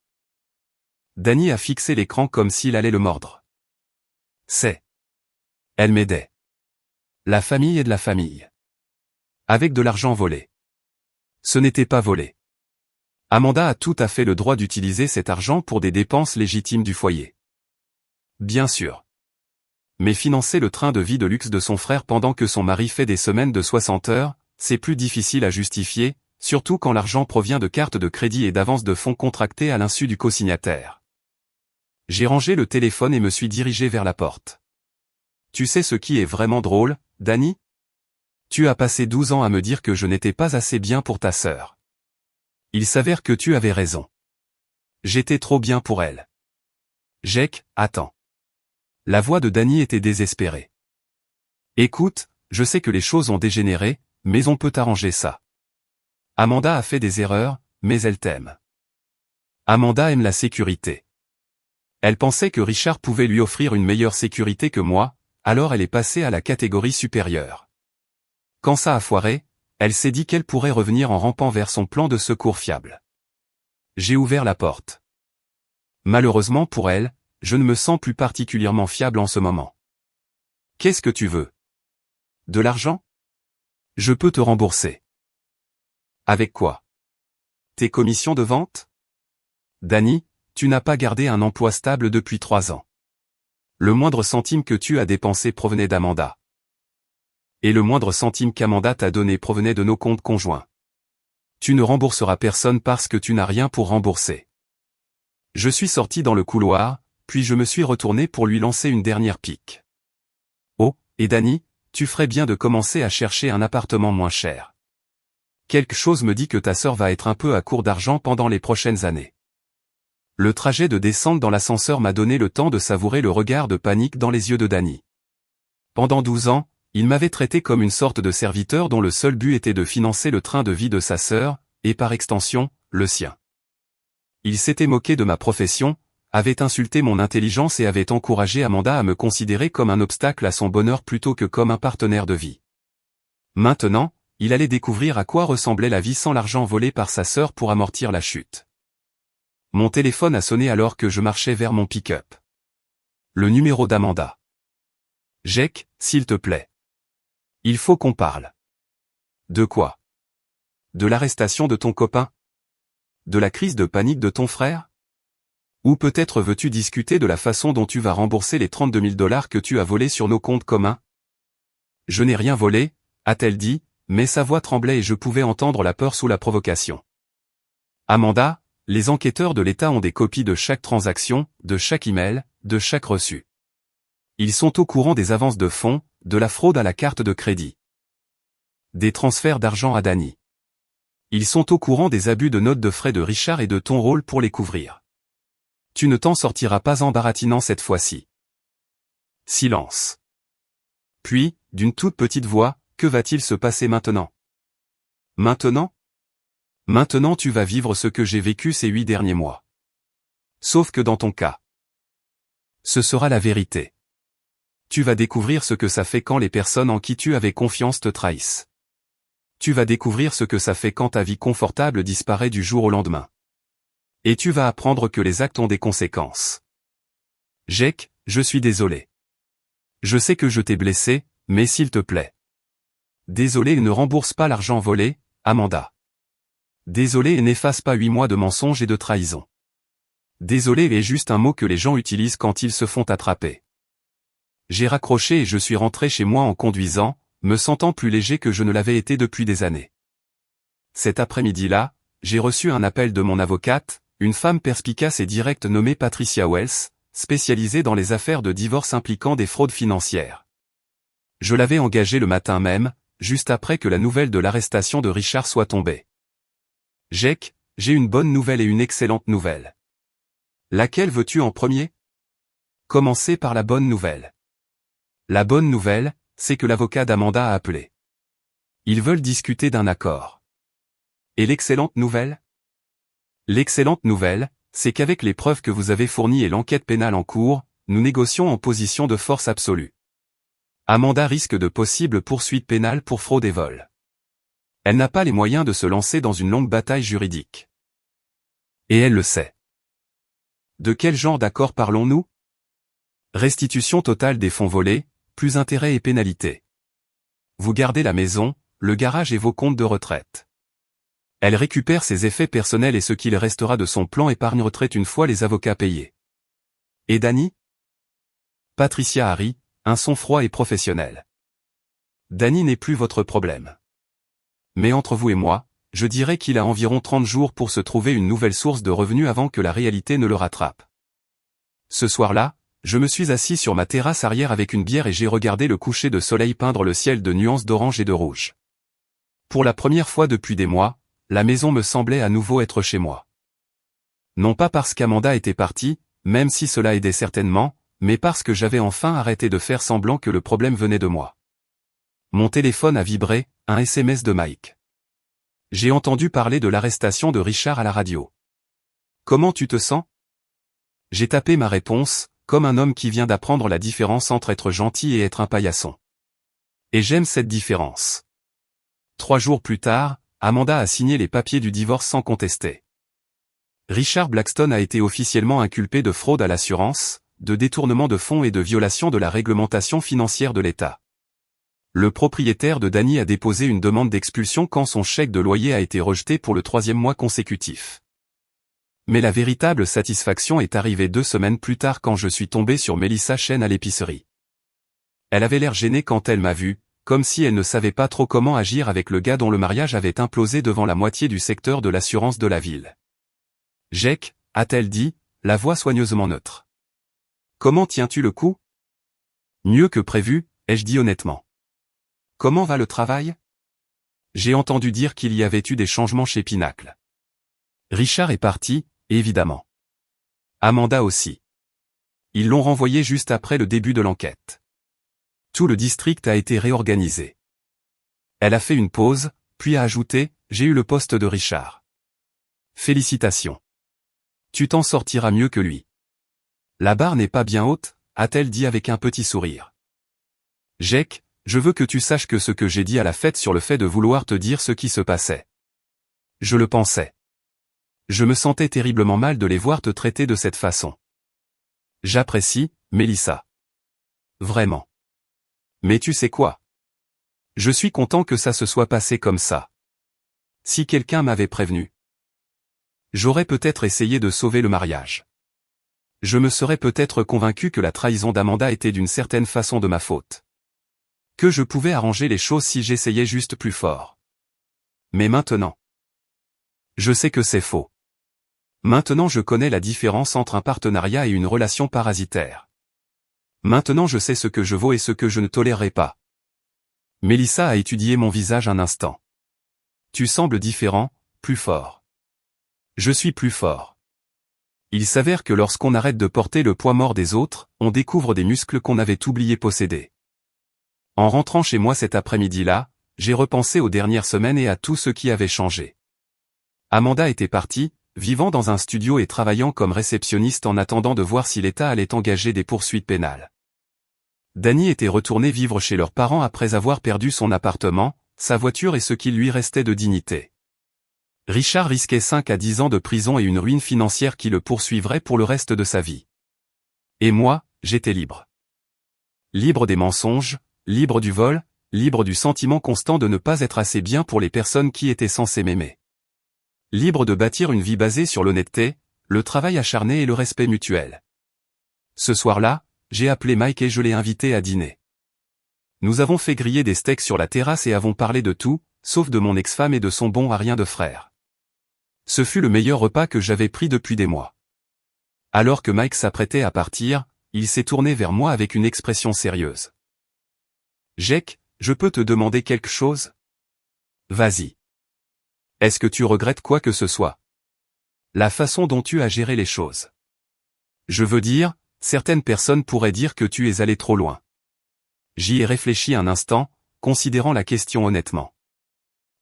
Danny a fixé l'écran comme s'il allait le mordre. Elle m'aidait. La famille est de la famille. Avec de l'argent volé. Ce n'était pas volé. Amanda a tout à fait le droit d'utiliser cet argent pour des dépenses légitimes du foyer. Bien sûr. Mais financer le train de vie de luxe de son frère pendant que son mari fait des semaines de 60 heures, c'est plus difficile à justifier, surtout quand l'argent provient de cartes de crédit et d'avances de fonds contractées à l'insu du cosignataire. J'ai rangé le téléphone et me suis dirigé vers la porte. Tu sais ce qui est vraiment drôle, Danny? Tu as passé 12 ans à me dire que je n'étais pas assez bien pour ta sœur. Il s'avère que tu avais raison. J'étais trop bien pour elle. Jake, attends. La voix de Danny était désespérée. Écoute, je sais que les choses ont dégénéré, mais on peut arranger ça. Amanda a fait des erreurs, mais elle t'aime. Amanda aime la sécurité. Elle pensait que Richard pouvait lui offrir une meilleure sécurité que moi, alors elle est passée à la catégorie supérieure. Quand ça a foiré, elle s'est dit qu'elle pourrait revenir en rampant vers son plan de secours fiable. J'ai ouvert la porte. Malheureusement pour elle, je ne me sens plus particulièrement fiable en ce moment. Qu'est-ce que tu veux? De l'argent? Je peux te rembourser. Avec quoi? Tes commissions de vente? Danny, tu n'as pas gardé un emploi stable depuis 3 ans. Le moindre centime que tu as dépensé provenait d'Amanda. Et le moindre centime qu'Amanda t'a donné provenait de nos comptes conjoints. Tu ne rembourseras personne parce que tu n'as rien pour rembourser. Je suis sorti dans le couloir, puis je me suis retourné pour lui lancer une dernière pique. Oh, et Danny, tu ferais bien de commencer à chercher un appartement moins cher. Quelque chose me dit que ta sœur va être un peu à court d'argent pendant les prochaines années. Le trajet de descente dans l'ascenseur m'a donné le temps de savourer le regard de panique dans les yeux de Danny. Pendant 12 ans, il m'avait traité comme une sorte de serviteur dont le seul but était de financer le train de vie de sa sœur, et par extension, le sien. Il s'était moqué de ma profession, avait insulté mon intelligence et avait encouragé Amanda à me considérer comme un obstacle à son bonheur plutôt que comme un partenaire de vie. Maintenant, il allait découvrir à quoi ressemblait la vie sans l'argent volé par sa sœur pour amortir la chute. Mon téléphone a sonné alors que je marchais vers mon pick-up. Le numéro d'Amanda. Jake, s'il te plaît. Il faut qu'on parle. De quoi? De l'arrestation de ton copain? De la crise de panique de ton frère? Ou peut-être veux-tu discuter de la façon dont tu vas rembourser les 32 000 $ que tu as volés sur nos comptes communs? Je n'ai rien volé, a-t-elle dit, mais sa voix tremblait et je pouvais entendre la peur sous la provocation. Amanda, les enquêteurs de l'État ont des copies de chaque transaction, de chaque email, de chaque reçu. Ils sont au courant des avances de fonds, de la fraude à la carte de crédit. Des transferts d'argent à Danny. Ils sont au courant des abus de notes de frais de Richard et de ton rôle pour les couvrir. Tu ne t'en sortiras pas en baratinant cette fois-ci. Silence. Puis, d'une toute petite voix, que va-t-il se passer maintenant? Maintenant? Maintenant tu vas vivre ce que j'ai vécu ces 8 derniers mois. Sauf que dans ton cas, ce sera la vérité. Tu vas découvrir ce que ça fait quand les personnes en qui tu avais confiance te trahissent. Tu vas découvrir ce que ça fait quand ta vie confortable disparaît du jour au lendemain. Et tu vas apprendre que les actes ont des conséquences. Jake, je suis désolé. Je sais que je t'ai blessé, mais s'il te plaît. Désolé et ne rembourse pas l'argent volé, Amanda. Désolé et n'efface pas 8 mois de mensonges et de trahison. Désolé est juste un mot que les gens utilisent quand ils se font attraper. J'ai raccroché et je suis rentré chez moi en conduisant, me sentant plus léger que je ne l'avais été depuis des années. Cet après-midi-là, j'ai reçu un appel de mon avocate, une femme perspicace et directe nommée Patricia Wells, spécialisée dans les affaires de divorce impliquant des fraudes financières. Je l'avais engagée le matin même, juste après que la nouvelle de l'arrestation de Richard soit tombée. Jake, j'ai une bonne nouvelle et une excellente nouvelle. Laquelle veux-tu en premier? Commencer par la bonne nouvelle. La bonne nouvelle, c'est que l'avocat d'Amanda a appelé. Ils veulent discuter d'un accord. Et l'excellente nouvelle? L'excellente nouvelle, c'est qu'avec les preuves que vous avez fournies et l'enquête pénale en cours, nous négocions en position de force absolue. Amanda risque de possibles poursuites pénales pour fraude et vol. Elle n'a pas les moyens de se lancer dans une longue bataille juridique. Et elle le sait. De quel genre d'accord parlons-nous? Restitution totale des fonds volés, plus intérêts et pénalités. Vous gardez la maison, le garage et vos comptes de retraite. Elle récupère ses effets personnels et ce qu'il restera de son plan épargne retraite une fois les avocats payés. Et Danny? Patricia Harry, un son froid et professionnel. Danny n'est plus votre problème. Mais entre vous et moi, je dirais qu'il a environ 30 jours pour se trouver une nouvelle source de revenus avant que la réalité ne le rattrape. Ce soir-là, je me suis assis sur ma terrasse arrière avec une bière et j'ai regardé le coucher de soleil peindre le ciel de nuances d'orange et de rouge. Pour la première fois depuis des mois, la maison me semblait à nouveau être chez moi. Non pas parce qu'Amanda était partie, même si cela aidait certainement, mais parce que j'avais enfin arrêté de faire semblant que le problème venait de moi. Mon téléphone a vibré, un SMS de Mike. J'ai entendu parler de l'arrestation de Richard à la radio. Comment tu te sens? J'ai tapé ma réponse, comme un homme qui vient d'apprendre la différence entre être gentil et être un paillasson. Et j'aime cette différence. 3 jours plus tard, Amanda a signé les papiers du divorce sans contester. Richard Blackstone a été officiellement inculpé de fraude à l'assurance, de détournement de fonds et de violation de la réglementation financière de l'État. Le propriétaire de Danny a déposé une demande d'expulsion quand son chèque de loyer a été rejeté pour le 3e mois consécutif. Mais la véritable satisfaction est arrivée 2 semaines plus tard quand je suis tombé sur Melissa Chen à l'épicerie. Elle avait l'air gênée quand elle m'a vu, comme si elle ne savait pas trop comment agir avec le gars dont le mariage avait implosé devant la moitié du secteur de l'assurance de la ville. « Jake », a-t-elle dit, la voix soigneusement neutre. « Comment tiens-tu le coup ? » « Mieux que prévu, ai-je dit honnêtement. »« Comment va le travail ? » J'ai entendu dire qu'il y avait eu des changements chez Pinnacle. Richard est parti, évidemment. Amanda aussi. Ils l'ont renvoyé juste après le début de l'enquête. Tout le district a été réorganisé. Elle a fait une pause, puis a ajouté, « J'ai eu le poste de Richard. » Félicitations. Tu t'en sortiras mieux que lui. La barre n'est pas bien haute, a-t-elle dit avec un petit sourire. Jake, je veux que tu saches que ce que j'ai dit à la fête sur le fait de vouloir te dire ce qui se passait. Je le pensais. Je me sentais terriblement mal de les voir te traiter de cette façon. J'apprécie, Melissa. Vraiment. Mais tu sais quoi? Je suis content que ça se soit passé comme ça. Si quelqu'un m'avait prévenu, j'aurais peut-être essayé de sauver le mariage. Je me serais peut-être convaincu que la trahison d'Amanda était d'une certaine façon de ma faute. Que je pouvais arranger les choses si j'essayais juste plus fort. Mais maintenant, je sais que c'est faux. Maintenant je connais la différence entre un partenariat et une relation parasitaire. Maintenant je sais ce que je vaux et ce que je ne tolérerai pas. Melissa a étudié mon visage un instant. Tu sembles différent, plus fort. Je suis plus fort. Il s'avère que lorsqu'on arrête de porter le poids mort des autres, on découvre des muscles qu'on avait oublié posséder. En rentrant chez moi cet après-midi-là, j'ai repensé aux dernières semaines et à tout ce qui avait changé. Amanda était partie, vivant dans un studio et travaillant comme réceptionniste en attendant de voir si l'État allait engager des poursuites pénales. Danny était retourné vivre chez leurs parents après avoir perdu son appartement, sa voiture et ce qui lui restait de dignité. Richard risquait 5 à 10 ans de prison et une ruine financière qui le poursuivrait pour le reste de sa vie. Et moi, j'étais libre. Libre des mensonges, libre du vol, libre du sentiment constant de ne pas être assez bien pour les personnes qui étaient censées m'aimer. Libre de bâtir une vie basée sur l'honnêteté, le travail acharné et le respect mutuel. Ce soir-là, j'ai appelé Mike et je l'ai invité à dîner. Nous avons fait griller des steaks sur la terrasse et avons parlé de tout, sauf de mon ex-femme et de son bon à rien de frère. Ce fut le meilleur repas que j'avais pris depuis des mois. Alors que Mike s'apprêtait à partir, il s'est tourné vers moi avec une expression sérieuse. « Jake, je peux te demander quelque chose? Vas-y. Est-ce que tu regrettes quoi que ce soit? La façon dont tu as géré les choses. Je veux dire, certaines personnes pourraient dire que tu es allé trop loin. » J'y ai réfléchi un instant, considérant la question honnêtement.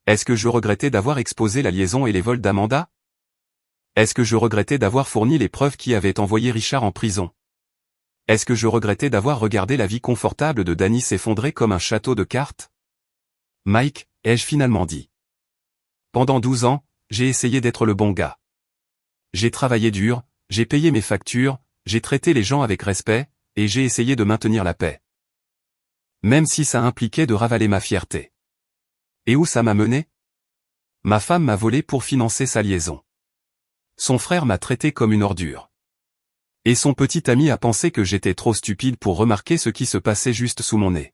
Est-ce que je regrettais d'avoir exposé la liaison et les vols d'Amanda? Est-ce que je regrettais d'avoir fourni les preuves qui avaient envoyé Richard en prison? Est-ce que je regrettais d'avoir regardé la vie confortable de Danny s'effondrer comme un château de cartes? Mike, ai-je finalement dit. Pendant 12 ans, j'ai essayé d'être le bon gars. J'ai travaillé dur, j'ai payé mes factures, j'ai traité les gens avec respect, et j'ai essayé de maintenir la paix. Même si ça impliquait de ravaler ma fierté. Et où ça m'a mené? Ma femme m'a volé pour financer sa liaison. Son frère m'a traité comme une ordure. Et son petit ami a pensé que j'étais trop stupide pour remarquer ce qui se passait juste sous mon nez.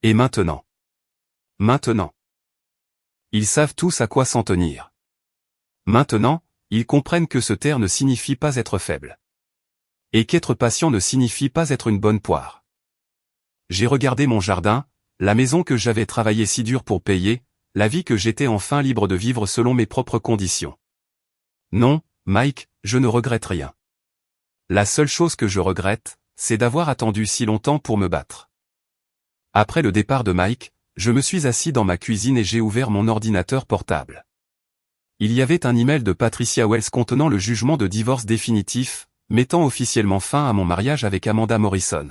Et maintenant. Ils savent tous à quoi s'en tenir. Maintenant, ils comprennent que se taire ne signifie pas être faible. Et qu'être patient ne signifie pas être une bonne poire. J'ai regardé mon jardin, la maison que j'avais travaillé si dur pour payer, la vie que j'étais enfin libre de vivre selon mes propres conditions. Non, Mike, je ne regrette rien. La seule chose que je regrette, c'est d'avoir attendu si longtemps pour me battre. Après le départ de Mike, je me suis assis dans ma cuisine et j'ai ouvert mon ordinateur portable. Il y avait un email de Patricia Wells contenant le jugement de divorce définitif, mettant officiellement fin à mon mariage avec Amanda Morrison.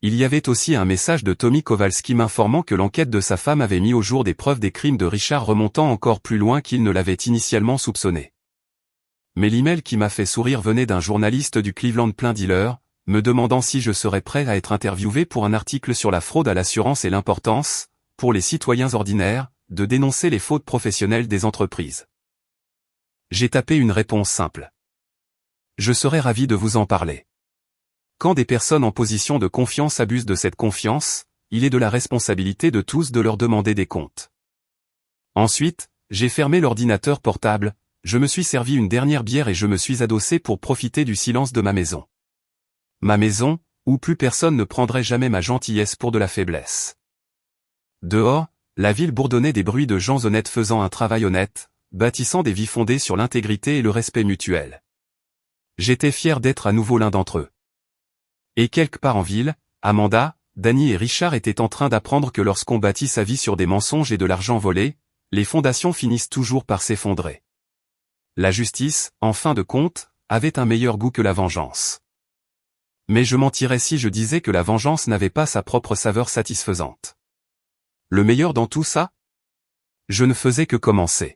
Il y avait aussi un message de Tommy Kowalski m'informant que l'enquête de sa femme avait mis au jour des preuves des crimes de Richard remontant encore plus loin qu'il ne l'avait initialement soupçonné. Mais l'email qui m'a fait sourire venait d'un journaliste du Cleveland Plain Dealer, me demandant si je serais prêt à être interviewé pour un article sur la fraude à l'assurance et l'importance, pour les citoyens ordinaires, de dénoncer les fautes professionnelles des entreprises. J'ai tapé une réponse simple. Je serais ravi de vous en parler. Quand des personnes en position de confiance abusent de cette confiance, il est de la responsabilité de tous de leur demander des comptes. Ensuite, j'ai fermé l'ordinateur portable, je me suis servi une dernière bière et je me suis adossé pour profiter du silence de ma maison. Ma maison, où plus personne ne prendrait jamais ma gentillesse pour de la faiblesse. Dehors, la ville bourdonnait des bruits de gens honnêtes faisant un travail honnête, bâtissant des vies fondées sur l'intégrité et le respect mutuel. J'étais fier d'être à nouveau l'un d'entre eux. Et quelque part en ville, Amanda, Danny et Richard étaient en train d'apprendre que lorsqu'on bâtit sa vie sur des mensonges et de l'argent volé, les fondations finissent toujours par s'effondrer. La justice, en fin de compte, avait un meilleur goût que la vengeance. Mais je mentirais si je disais que la vengeance n'avait pas sa propre saveur satisfaisante. Le meilleur dans tout ça? Je ne faisais que commencer.